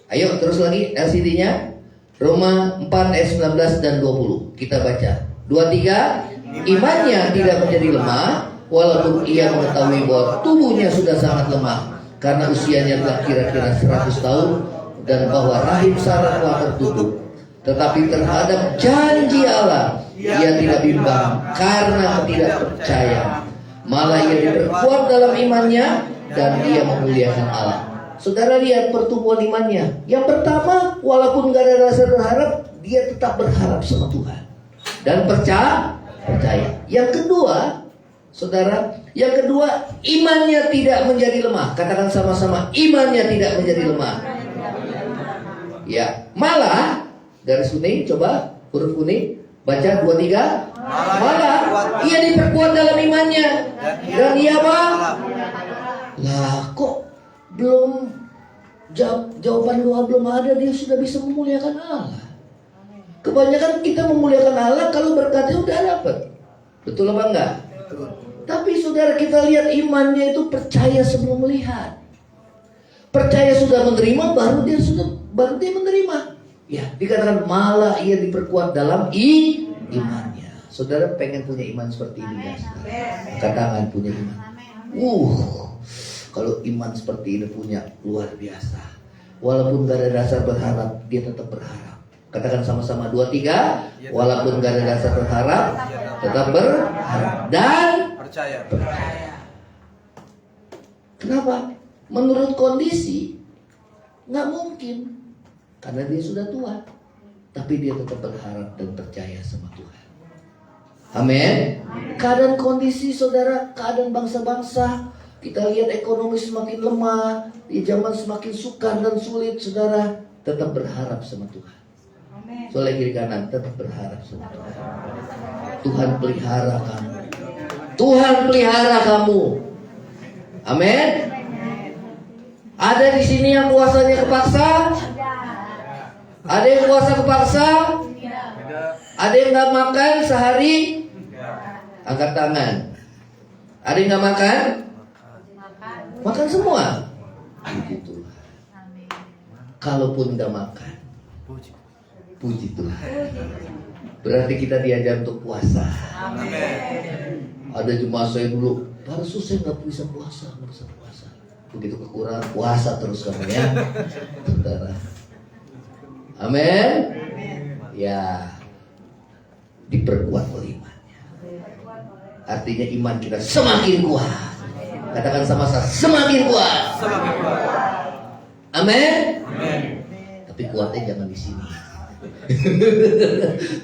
Ayo terus lagi LCD-nya. Roma 4 ayat 19 dan 20. Kita baca. 2, 3. Imannya tidak menjadi lemah, walaupun ia mengetahui bahwa tubuhnya sudah sangat lemah, karena usianya telah kira-kira 100 tahun, dan bahwa rahim Sarah telah tertutup. Tetapi terhadap janji Allah, ia tidak bimbang karena ketidakpercayaan. Malah ia diperkuat dalam imannya, dan dia memuliakan Allah. Saudara lihat pertumbuhan imannya. Yang pertama, walaupun gak ada rasa berharap, dia tetap berharap sama Tuhan dan percaya. Yang kedua, saudara, yang kedua, imannya tidak menjadi lemah. Katakan sama-sama, imannya tidak menjadi lemah. Ya, malah garis kuning, coba huruf kuning, baca 2, 3. Malah ia diperkuat dalam imannya, dan ia apa? Lah, kok belum jawaban doa belum ada, dia sudah bisa memuliakan Allah. Kebanyakan kita memuliakan Allah kalau berkatnya udah dapat. Betul apa enggak? Tapi saudara, kita lihat imannya itu percaya sebelum melihat. Percaya sudah menerima, baru dia menerima. Ya, dikatakan malah ia diperkuat dalam imannya. Saudara pengen punya iman seperti ini ya? Katakan punya iman. Kalau iman seperti ini punya, luar biasa. Walaupun gak ada dasar berharap, dia tetap berharap. Katakan sama-sama 2, 3. Walaupun gak ada dasar berharap, tetap berharap dan percaya. Kenapa? Menurut kondisi gak mungkin, karena dia sudah tua. Tapi dia tetap berharap dan percaya sama Tuhan. Amin. Keadaan kondisi saudara, keadaan bangsa-bangsa, kita lihat ekonomi semakin lemah, di zaman semakin sukar dan sulit, saudara tetap berharap sama Tuhan. Soalnya kiri kanan, tetap berharap sama Tuhan. Tuhan pelihara kamu. Tuhan pelihara kamu. Amin. Ada di sini yang puasanya kepaksa? Ada yang puasa kepaksa? Ada yang nggak makan sehari? Angkat tangan. Ada yang nggak makan? Makan semua. Puji Tuhan. Kalaupun nggak makan, puji Tuhan. Berarti kita diajar untuk puasa. Ada jemaah saya dulu, Pak Rasul saya nggak bisa puasa. Begitu kekurangan, puasa terus kamu ya, saudara. Amin. Ya, diperkuat oleh imannya. Artinya iman kita semakin kuat. Katakan sama-sama, semakin kuat. Amin. Tapi kuatnya jangan di sini.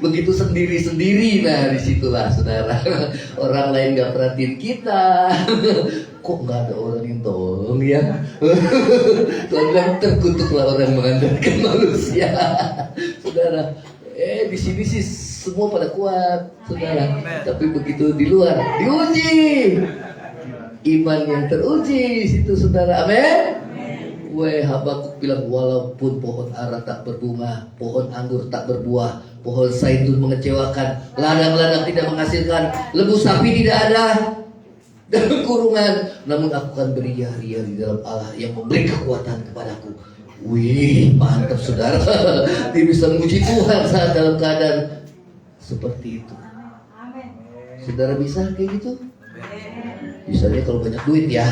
Begitu sendiri-sendiri, nah disitulah saudara orang lain gak perhatiin kita. Kok gak ada orang yang tolong ya? Tuhan bilang terkutuklah orang mengandalkan manusia. Saudara, di sini sih semua pada kuat, saudara. Tapi begitu di luar, diuji. Iman yang teruji situ, saudara. Amin. Habakuk bilang, walaupun pohon ara tak berbunga, pohon anggur tak berbuah, pohon zaitun mengecewakan, ladang-ladang tidak menghasilkan, lembu sapi tidak ada dalam kurungan, namun aku akan beria-ria di dalam Allah yang memberi kekuatan kepadaku. Wih, mantap saudara. Dia bisa memuji Tuhan saat dalam keadaan seperti itu. Saudara bisa kayak gitu? Bisanya kalau banyak duit ya.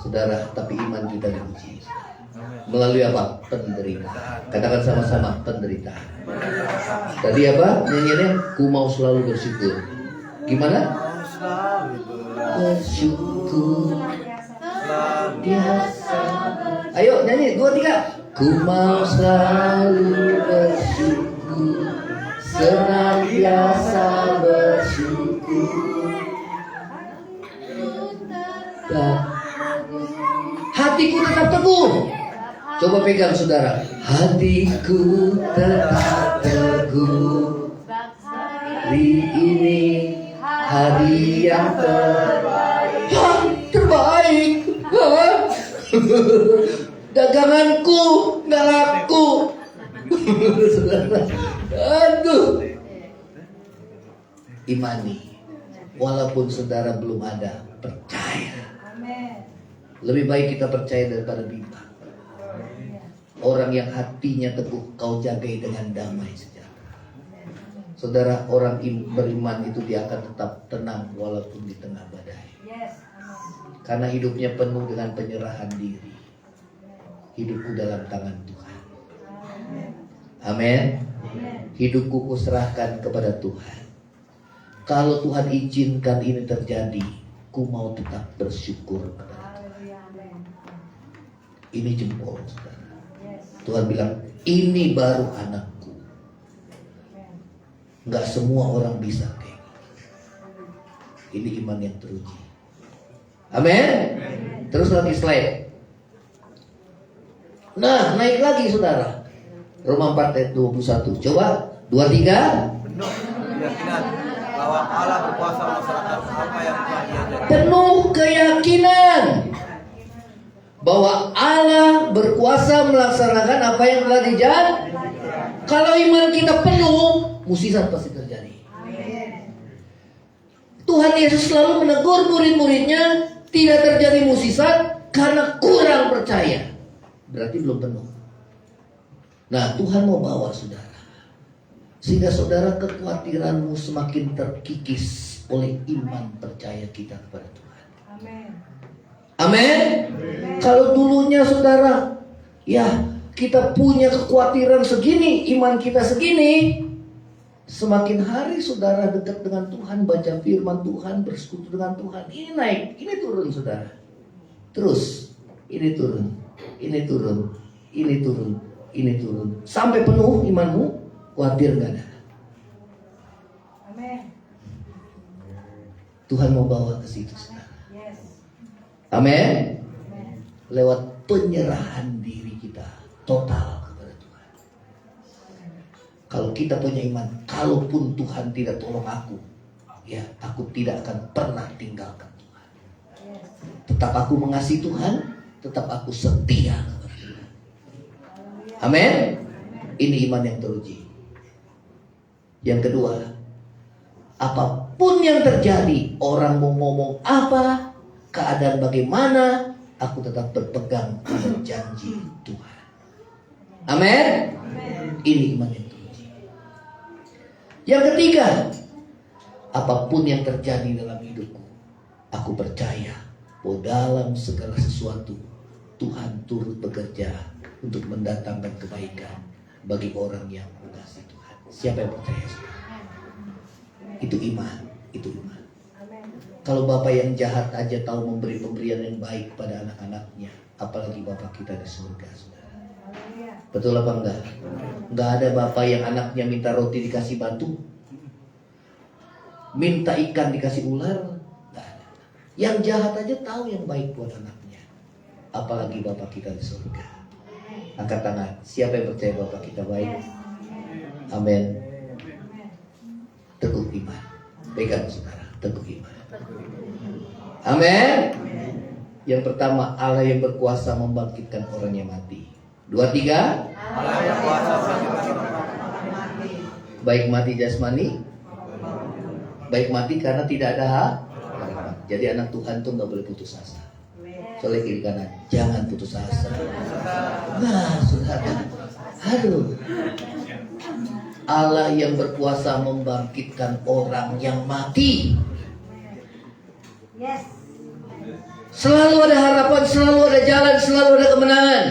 Saudara, tapi iman kita diuji melalui apa? Penderitaan. Katakan sama-sama, penderitaan. Tadi apa nyanyiannya? Ku mau selalu bersyukur. Gimana? Bersyukur biasa. Ayo nyanyi 2, 3. Ku mau selalu bersyukur, senantiasa bersyukur. Hatiku tetap teguh. Coba pegang saudara. Hatiku tetap teguh. Hari ini hari yang terbaik. Terbaik. Daganganku nggak laku. Aduh. Imani. Walaupun saudara belum ada, percaya. Lebih baik kita percaya daripada bintang. Orang yang hatinya teguh kau jagai dengan damai sejahtera. Saudara, orang beriman itu dia akan tetap tenang walaupun di tengah badai. Karena hidupnya penuh dengan penyerahan diri. Hidupku dalam tangan Tuhan. Amin. Hidupku kuserahkan kepada Tuhan. Kalau Tuhan izinkan ini terjadi, ku mau tetap bersyukur kepada Tuhan. Ini jempol, saudara. Tuhan bilang, ini baru anakku. Nggak semua orang bisa kayak gini. Ini iman yang teruji. Amin. Terus lagi slide. Nah, naik lagi saudara. Roma 4 ayat 21. Coba 23. Penuh keyakinan bahwa Allah berkuasa melaksanakan apa yang telah diajarkan. Penuh keyakinan bahwa Allah berkuasa melaksanakan apa yang telah dijanjikan. Kalau iman kita penuh, mukjizat pasti terjadi. Tuhan Yesus selalu menegur murid-muridnya, tidak terjadi mukjizat karena kurang percaya. Berarti belum penuh. Nah, Tuhan mau bawa saudara, sehingga saudara kekhawatiranmu semakin terkikis oleh iman percaya kita kepada Tuhan. Amin. Amin. Kalau dulunya saudara, ya kita punya kekhawatiran segini, iman kita segini, semakin hari saudara dekat dengan Tuhan, baca firman Tuhan, bersekutu dengan Tuhan, ini naik, ini turun saudara. Terus, ini turun, ini turun, ini turun, ini turun. Sampai penuh imanmu, khawatir gak ada. Amin. Tuhan mau bawa ke situ saudara. Amin. Lewat penyerahan diri kita total kepada Tuhan. Kalau kita punya iman, kalaupun Tuhan tidak tolong aku, ya aku tidak akan pernah tinggalkan Tuhan. Tetap aku mengasihi Tuhan, tetap aku setia kepada Tuhan. Amin. Ini iman yang teruji. Yang kedua, apapun yang terjadi, orang mau ngomong apa, keadaan bagaimana, aku tetap berpegang pada janji Tuhan. Amin. Ini iman yang teruji. Yang ketiga, apapun yang terjadi dalam hidupku, aku percaya bahwa dalam segala sesuatu Tuhan turut bekerja untuk mendatangkan kebaikan bagi orang yang mengasihi Tuhan. Siapa yang percaya? Itu iman, itu iman. Kalau Bapak yang jahat aja tahu memberi pemberian yang baik pada anak-anaknya, apalagi Bapak kita di surga, saudara. Betul apa enggak? Enggak ada bapak yang anaknya minta roti dikasih batu, minta ikan dikasih ular. Enggak ada. Yang jahat aja tahu yang baik buat anaknya, apalagi bapak kita di surga. Angkat tangan, siapa yang percaya bapak kita baik? Amin. Teguh iman. Pegang saudara, teguh iman. Amin. Yang pertama, Allah yang berkuasa membangkitkan orang yang mati. 2, 3. Allah yang kuasa membangkitkan orang mati. Baik mati jasmani, baik mati karena tidak ada hak. Jadi anak Tuhan tuh nggak boleh putus asa. Soalnya kiri kanan, jangan putus asa. Nah, saudara, aduh. Allah yang berkuasa membangkitkan orang yang mati. Yes. Selalu ada harapan, selalu ada jalan, selalu ada kemenangan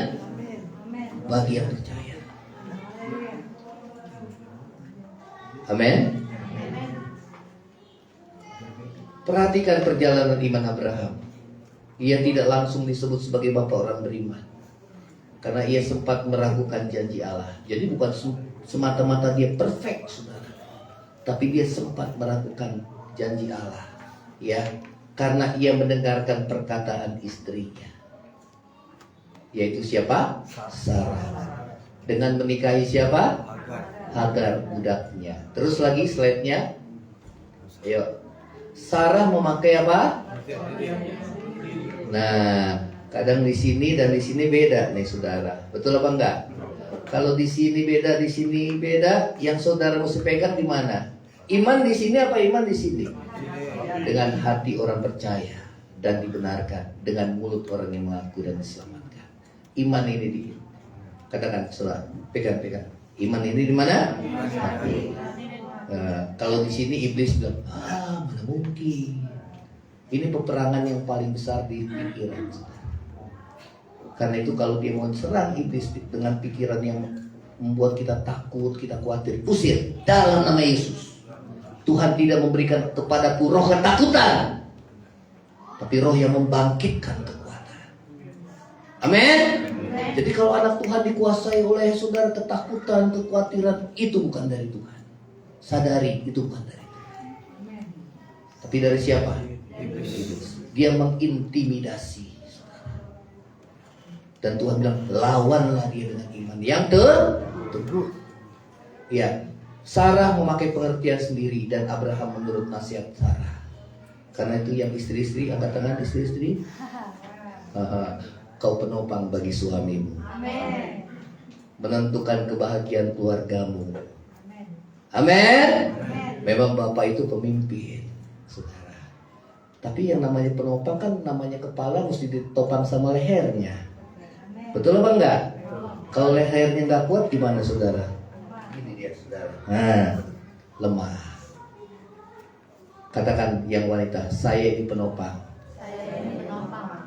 bagi yang percaya. Amin. Perhatikan perjalanan iman Abraham. Ia tidak langsung disebut sebagai bapak orang beriman, karena ia sempat meragukan janji Allah. Jadi bukan semata-mata dia perfect, saudara, tapi dia sempat meragukan janji Allah, ya, karena ia mendengarkan perkataan istrinya, yaitu siapa? Sarah. Dengan menikahi siapa? Hagar, budaknya. Terus lagi slide-nya. Ayo. Sarah memakai apa? Nah, kadang di sini dan di sini beda nih, saudara. Betul apa enggak? Kalau di sini beda, di sini beda, yang saudara mesti pegang di mana? Iman di sini apa iman di sini? Dengan hati orang percaya dan dibenarkan, dengan mulut orang yang mengaku dan diselamatkan. Iman ini di, katakan saudara, pegang. Iman ini di mana? Hati. Kalau di sini iblis bilang, mana mungkin? Ini peperangan yang paling besar di pikiran. Karena itu kalau dia mau serang iblis dengan pikiran yang membuat kita takut, kita khawatir, usir dalam nama Yesus. Tuhan tidak memberikan kepadaku roh ketakutan, tapi roh yang membangkitkan kekuatan. Amin. Jadi kalau anak Tuhan dikuasai oleh saudara ketakutan, kekhawatiran, itu bukan dari Tuhan. Sadari itu bukan dari Tuhan. Tapi dari siapa? Iblis. Dia mengintimidasi. Dan Tuhan bilang, lawanlah dia dengan iman yang teguh. Ya, Sarah memakai pengertian sendiri dan Abraham menurut nasihat Sarah. Karena itu yang istri-istri, angkat tangan istri-istri. Kau penopang bagi suamimu. Amin. Menentukan kebahagiaan keluargamu. Amin. Memang bapak itu pemimpin, saudara. Tapi yang namanya penopang kan namanya kepala mesti ditopang sama lehernya. Betul apa enggak? Kalau lehernya enggak kuat gimana, saudara? Ini dia, saudara. Lemah. Katakan yang wanita, saya ini penopang. Saya ini penopang.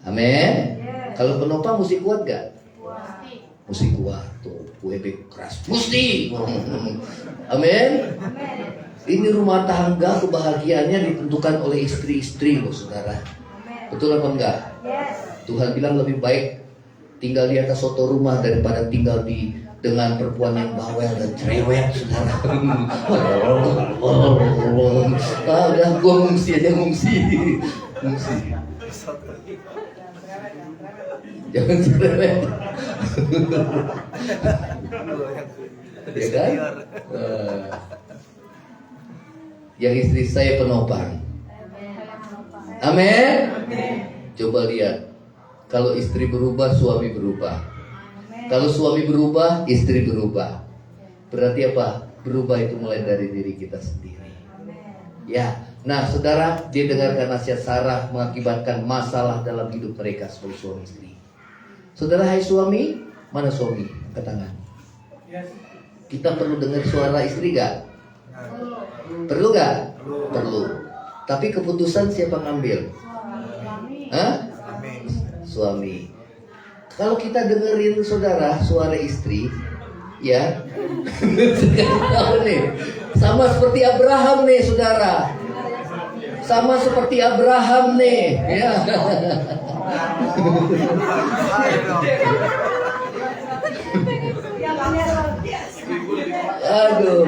Amin. Kalau penopang mesti kuat gak? Mesti kuat tuh, WB keras. Mesti. Amin. Ini rumah tangga kebahagiaannya ditentukan oleh istri-istri loh, saudara. Betul apa enggak? Tuhan bilang lebih baik tinggal di atas soto rumah daripada tinggal dengan perempuan yang bawel dan cerewet, saudara. Udah gua ngungsi aja, ngungsi. Jangan cerewet. Ya kan? Yang istri saya penopang. Amin. Coba lihat. Kalau istri berubah, suami berubah. Kalau suami berubah, istri berubah. Berarti apa? Berubah itu mulai dari diri kita sendiri. Ya. Nah, saudara, dia dengarkan nasihat Sarah mengakibatkan masalah dalam hidup mereka sebagai suami istri. Saudara, hai suami, mana suami? Angkat tangan. Kita perlu dengar suara istri gak? Perlu gak? Perlu. Tapi keputusan siapa ngambil? Hah? Suami. Kalau kita dengerin saudara suara istri, ya, nih, sama seperti Abraham nih, saudara. Sama seperti Abraham nih, ya. Aduh.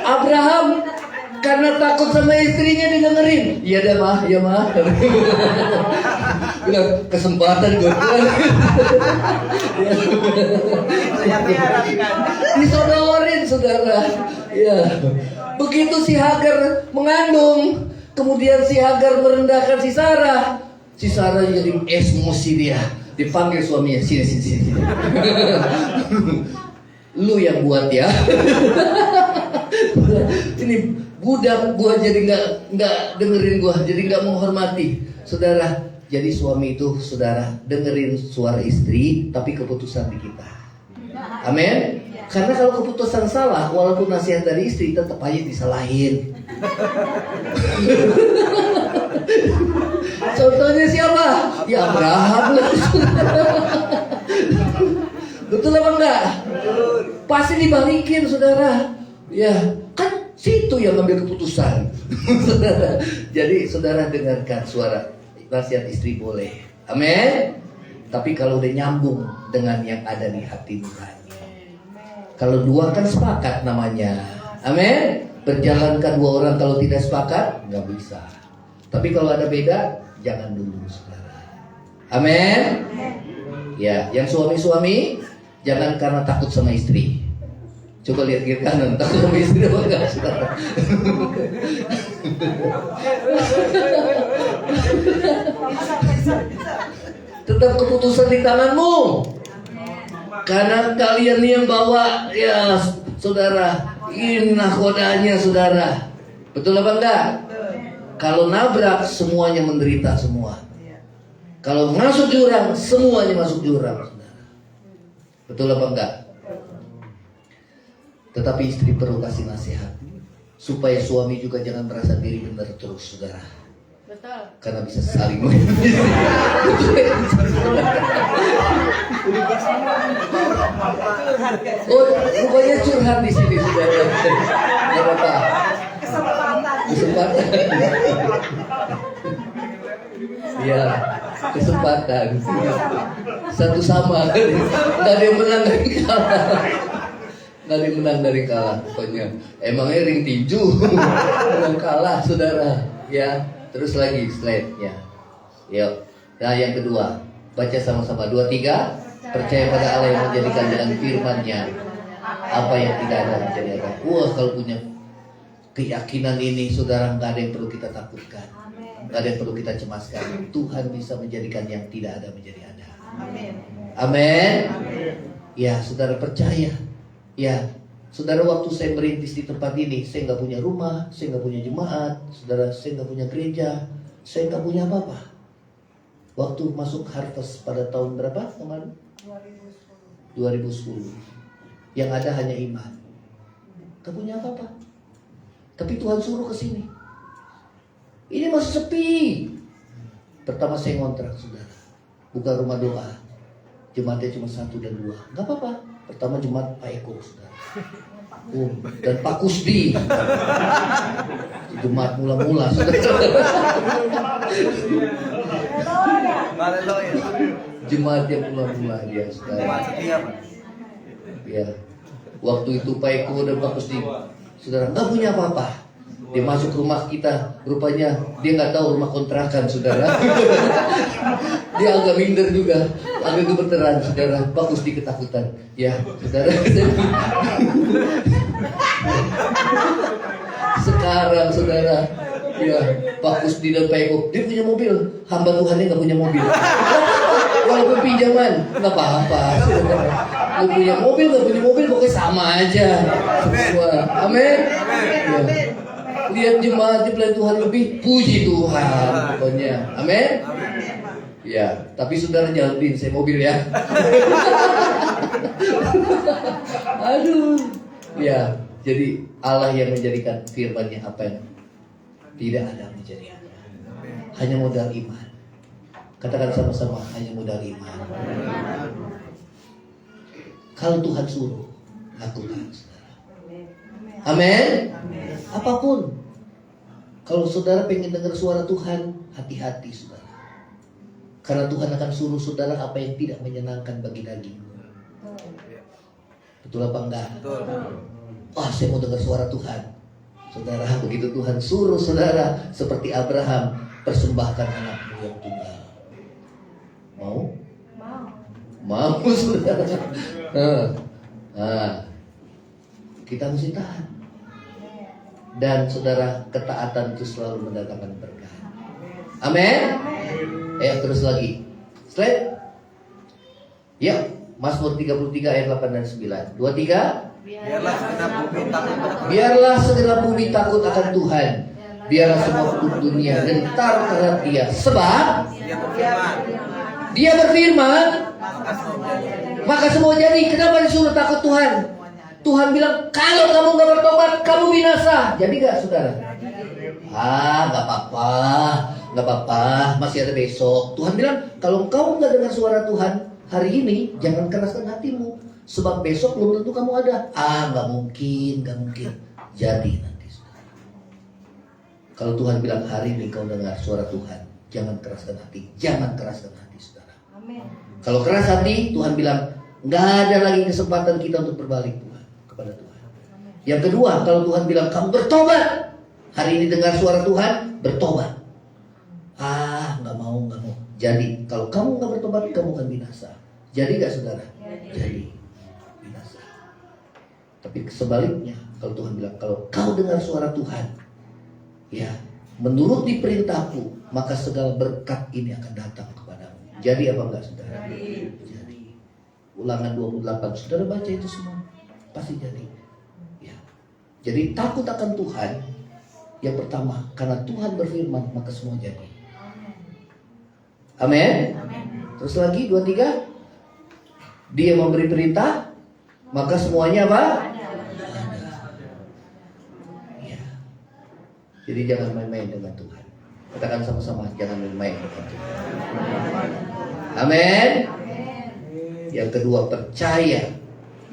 Abraham karena takut sama istrinya didengerin. Iya dah mah, iya mah. Bilang kesempatan gue. Itu yang diharapkan. Disodorin saudara. Ya. Begitu si Hagar mengandung, kemudian si Hagar merendahkan si Sarah. Si Sarah jadi emosi dia. Dipanggil suaminya, sini sini sini. Lu yang buat ya. Ini budak gua jadi nggak dengerin gua, jadi nggak menghormati. Saudara, jadi suami itu saudara dengerin suara istri, tapi keputusan di kita. Amin. Karena kalau keputusan salah, walaupun nasihat dari istri tetap aja disalahin. Contohnya siapa? Ya Abraham lah. Betul apa enggak? Pasti dibalikin saudara. Ya, kan situ yang ngambil keputusan. Saudara. Jadi saudara dengarkan suara nasihat istri boleh. Amin. Tapi kalau udah nyambung dengan yang ada di hati nurani. Kalau dua kan sepakat namanya. Amin. Berjalankan dua orang kalau tidak sepakat nggak bisa. Tapi kalau ada beda jangan dulu saudara. Amin. Ya, yang suami-suami jangan karena takut sama istri. Coba lihat kiri kanan, takut sama istri apa enggak saudara? Tetap keputusan di tanganmu. Karena kalian yang bawa ya saudara, ini nakodanya saudara. Betul apa enggak? Kalau nabrak semuanya menderita semua. Kalau masuk jurang semuanya masuk jurang saudara. Betul apa enggak? Tetapi istri perlu kasih nasihat supaya suami juga jangan merasa diri benar terus saudara. Betul. Karena bisa saling mengisi. Oh, rupanya curhat di sini saudara. Gak apa-apa. Kesempatan. Iya, kesempatan. Satu sama. Gak ada yang menang dari kalah. Gak ada yang menang dari kalah. Pokoknya emangnya ring tinju. Menang kalah saudara. Ya. Terus lagi slide-nya. Yuk. Nah yang kedua, baca sama-sama 2, 3. Percaya pada Allah yang menjadikan dengan firman-Nya apa yang tidak ada menjadi ada. Wah, kalau punya keyakinan ini saudara, nggak ada yang perlu kita takutkan, nggak ada yang perlu kita cemaskan. Tuhan bisa menjadikan yang tidak ada menjadi ada. Amin. Ya, saudara percaya. Ya, saudara, waktu saya merintis di tempat ini, saya nggak punya rumah, saya nggak punya jemaat, saudara, saya nggak punya gereja, saya nggak punya apa-apa. Waktu masuk Harvest pada tahun berapa kemarin? 2010. Yang ada hanya iman. Nggak punya apa-apa. Tapi Tuhan suruh ke sini. Ini masih sepi. Pertama saya ngontrak, saudara. Bukan rumah doa. Jemaatnya cuma 1 dan 2. Nggak apa-apa. Pertama jemaat Pak Eko, saudara. Dan Pak Kusdi. Jemaat mula-mula, saudara. Jemaat yang mula-mula dia, saudara. Ya. Waktu itu Pak Eko dan Pak Kusdi, saudara, nggak punya apa-apa. Dia masuk rumah kita, rupanya dia nggak tahu rumah kontrakan, saudara. Dia agak minder juga, agak gemeteran, saudara. Pak Kusdi ketakutan, ya, saudara. Sekarang, saudara, ya, Pak Kusdi dan Pak Eko, dia punya mobil, hamba Tuhannya nggak punya mobil. Walaupun pinjaman, nggak apa-apa. Lu punya mobil, nggak punya mobil, pokoknya sama aja. Amin. Ya. Lihat jemaat pelayan Tuhan lebih, puji Tuhan, pokoknya. Amin. Ya, tapi saudara jangan beliin saya mobil ya. Aduh. Ya, jadi Allah yang menjadikan firman-Nya apa yang tidak ada menjadi ada. Hanya modal iman. Katakan sama-sama, hanya modal iman. Kalau Tuhan suruh, lakukan, saudara. Amin. Apapun. Kalau saudara pengen dengar suara Tuhan, hati-hati, saudara. Karena Tuhan akan suruh saudara apa yang tidak menyenangkan bagi daging. Betul apa enggak? Betul. Oh, saya mau dengar suara Tuhan. Saudara, begitu Tuhan suruh saudara seperti Abraham, persembahkan anakmu yang tunggal. Mau? Mau saudara. Kita mesti tahan. Dan saudara, ketaatan itu selalu mendatangkan berkah. Amin. Ayo terus lagi. Slide. Ya, Mazmur 33 ayat 8 dan 9. 23. Biarlah segenap bumi takut akan Tuhan. Biarlah semua penduduk dunia gentar terhadap Dia, sebab Dia berfirman, maka semua jadi. Kenapa disuruh takut Tuhan? Tuhan bilang, kalau kamu gak bertobat, kamu binasa. Jadi gak saudara? Gak apa-apa, masih ada besok. Tuhan bilang, kalau kamu gak dengar suara Tuhan hari ini, jangan keraskan hatimu, sebab besok belum tentu kamu ada. Gak mungkin. Jadi nanti saudara. Kalau Tuhan bilang hari ini kau dengar suara Tuhan, jangan keraskan hati saudara. Amin. Kalau keras hati, Tuhan bilang, gak ada lagi kesempatan kita untuk berbalik Tuhan kepada Tuhan. Yang kedua, kalau Tuhan bilang kamu bertobat, hari ini dengar suara Tuhan, bertobat. Nggak mau. Jadi kalau kamu nggak bertobat, kamu akan binasa. Jadi nggak saudara? Jadi binasa. Tapi sebaliknya, kalau Tuhan bilang kalau kau dengar suara Tuhan, ya menuruti perintahku, maka segala berkat ini akan datang kepadamu. Jadi apa enggak saudara? Jadi. Ulangan 28, saudara baca itu semua, pasti jadi. Ya. Jadi takut akan Tuhan. Yang pertama, karena Tuhan berfirman, maka semua jadi. Amin. Terus lagi 23, Dia memberi perintah, maka semuanya apa? Ya. Jadi jangan main-main dengan Tuhan. Katakan sama-sama, jangan main-main dengan Tuhan. Amin. Yang kedua, percaya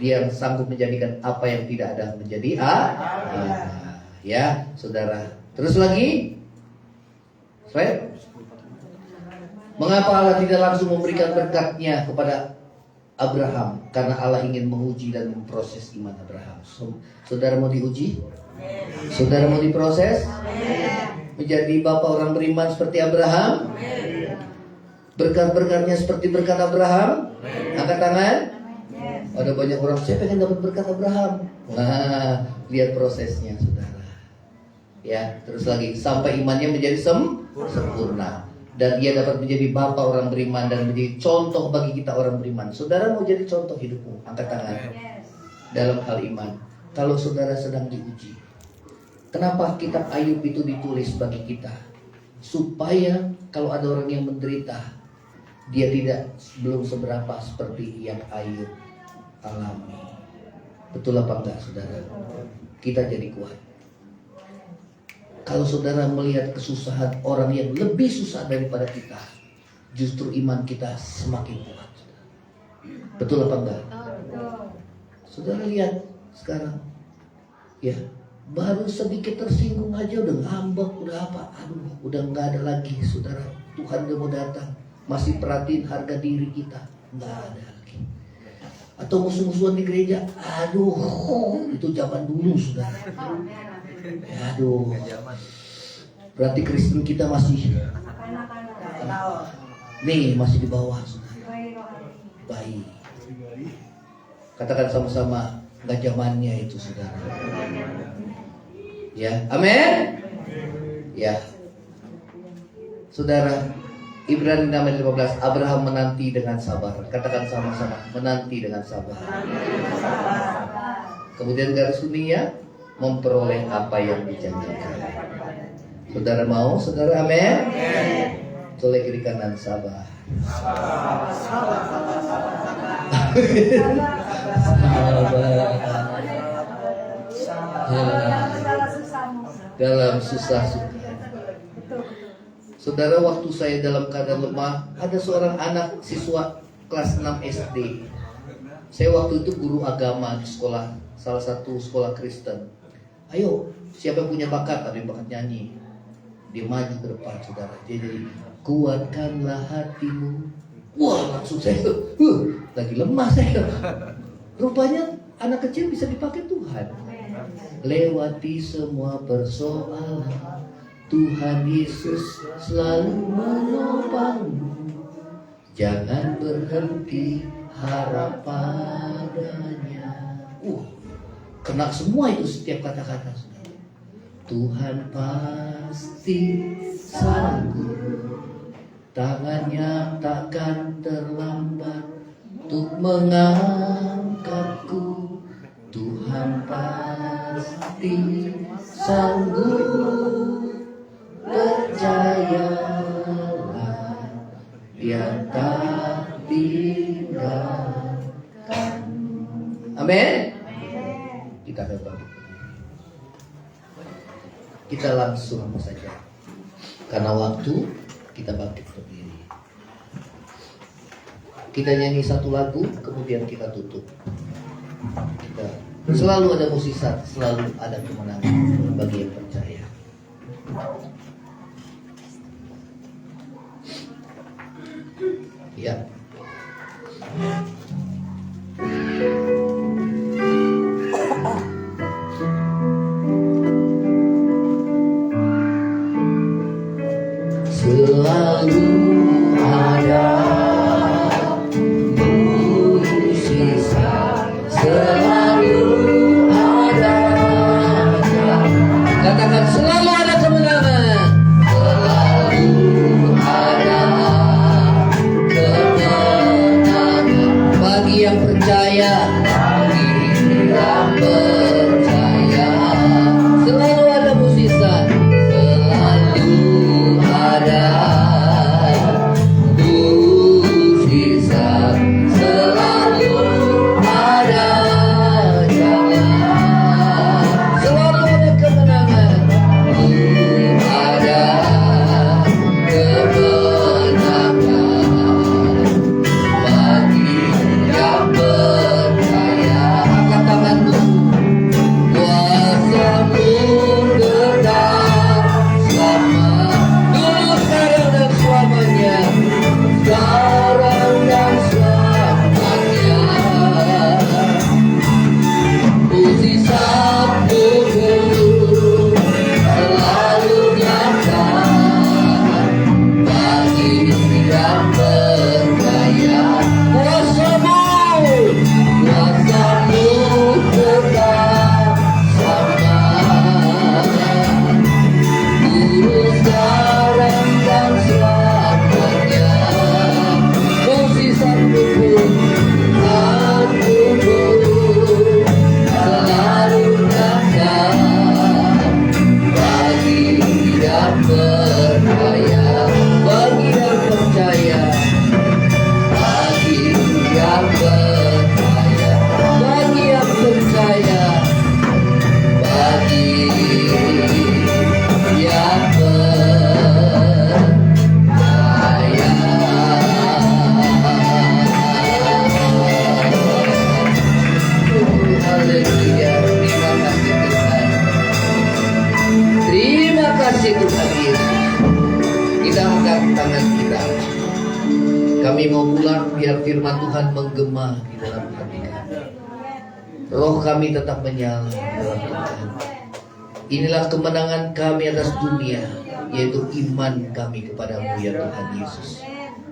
Dia yang sanggup menjadikan apa yang tidak ada menjadi ya, saudara. Terus lagi, mengapa Allah tidak langsung memberikan berkat-Nya kepada Abraham? Karena Allah ingin menguji dan memproses iman Abraham. Saudara mau diuji? Saudara mau diproses? Menjadi bapak orang beriman seperti Abraham? Berkat-berkatnya seperti berkat Abraham? Angkat tangan. Ada banyak orang, saya pengen dapat berkat Abraham. Nah, lihat prosesnya saudara. Ya, terus lagi, sampai imannya menjadi sempurna. Dan ia dapat menjadi bapak orang beriman dan menjadi contoh bagi kita orang beriman. Saudara mau jadi contoh hidupmu? Angkat tangan. Dalam hal iman. Kalau saudara sedang diuji, kenapa kitab Ayub itu ditulis bagi kita? Supaya kalau ada orang yang menderita, dia belum seberapa seperti yang Ayub alami. Betul apa enggak saudara? Kita jadi kuat. Kalau saudara melihat kesusahan orang yang lebih susah daripada kita, justru iman kita semakin kuat. Betul apa enggak? Saudara lihat sekarang, ya baru sedikit tersinggung aja udah ngambek, udah apa? Udah nggak ada lagi, saudara. Tuhan udah mau datang, masih perhatiin harga diri kita, nggak ada lagi. Atau musuh-musuhan di gereja, itu zaman dulu, saudara. Berarti Kristen kita masih masih di bawah, saudara. Baik. Katakan sama-sama, nggak zamannya itu, saudara. Ya, amin. Ya, saudara. Ibrani 6:15, Abraham menanti dengan sabar. Katakan sama-sama, menanti dengan sabar. Kemudian garis kuningnya, memperoleh apa yang dijanjikan. Saudara mau? Saudara amin? Toleh kiri kanan, sabar. Dalam susah suka. Saudara, waktu saya dalam keadaan lemah, ada seorang anak siswa kelas 6 SD. Saya waktu itu guru agama di sekolah, salah satu sekolah Kristen. Ayo, siapa yang punya bakat? Ada yang bakat nyanyi. Dia maju ke depan, saudara. Dia jadi, kuatkanlah hatimu. Wah, langsung saya lagi lemah saya. Rupanya Anak kecil bisa dipakai Tuhan. Lewati semua persoalan, Tuhan Yesus selalu menopangmu. Jangan berhenti harap padanya. Kena semua itu setiap kata-kata. Tuhan pasti sanggup, tangannya takkan terlambat untuk mengangkatku. Tuhan pasti sanggup, percayalah, Dia tak tinggalkan. Amin. Kita dapat. Kita langsung saja, karena waktu kita bangkit berdiri. Kita nyanyi satu lagu, kemudian kita tutup. Selalu ada mukjizat, selalu ada kemenangan bagi yang percaya. Ya. Selalu ada mukjizat, selalu ada. Katakan selalu ada kemenangan. Selalu ada kemenangan bagi yang percaya, bagi yang percaya. Selalu ada mukjizat, selalu ada mukjizat, selalu ada jalan, selalu ada kemenangan, ada kemenangan bagi yang percaya. Angkat tanganmu. Kuasamu tetap sama, dulu, sekarang, dan selamanya. Sekarang dan selamanya. Mukjizat-Mu selalu nyata bagi yang percaya. Kuasa-Mu tetap sama, dulu, sekarang, dan selamanya. Mukjizat-Mu selalu nyata bagi yang percaya, bagi yang percaya, bagi yang percaya, bagi yang percaya, bagi yang Haleluya. Terima kasih Tuhan Yesus. Kita angkat tangan kita. Kami mau pulang biar firman Tuhan menggema di dalam hati kami. Roh kami tetap menyala dalam Tuhan. Inilah kemenangan kami atas dunia, yaitu iman kami kepadamu ya Tuhan Yesus.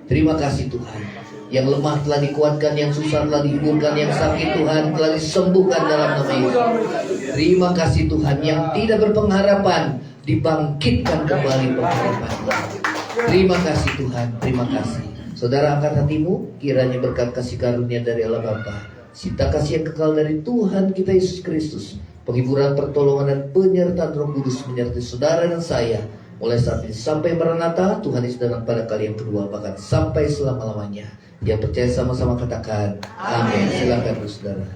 Terima kasih Tuhan. Yang lemah telah dikuatkan, yang susah telah dihiburkan, yang sakit Tuhan telah disembuhkan dalam nama Yesus. Terima kasih Tuhan. Yang tidak berpengharapan dibangkitkan kembali pengharapan. Terima kasih Tuhan. Terima kasih. Saudara, angkat hatimu, kiranya berkat kasih karunia dari Allah Bapa, cinta kasih yang kekal dari Tuhan kita Yesus Kristus, penghiburan, pertolongan, dan penyertaan Roh Kudus menyertai saudara dan saya mulai saat ini sampai Maranatha. Tuhan Yesus datang pada kali yang kedua, bahkan sampai selama-lamanya. Yang percaya sama-sama katakan amin. Silakan saudara.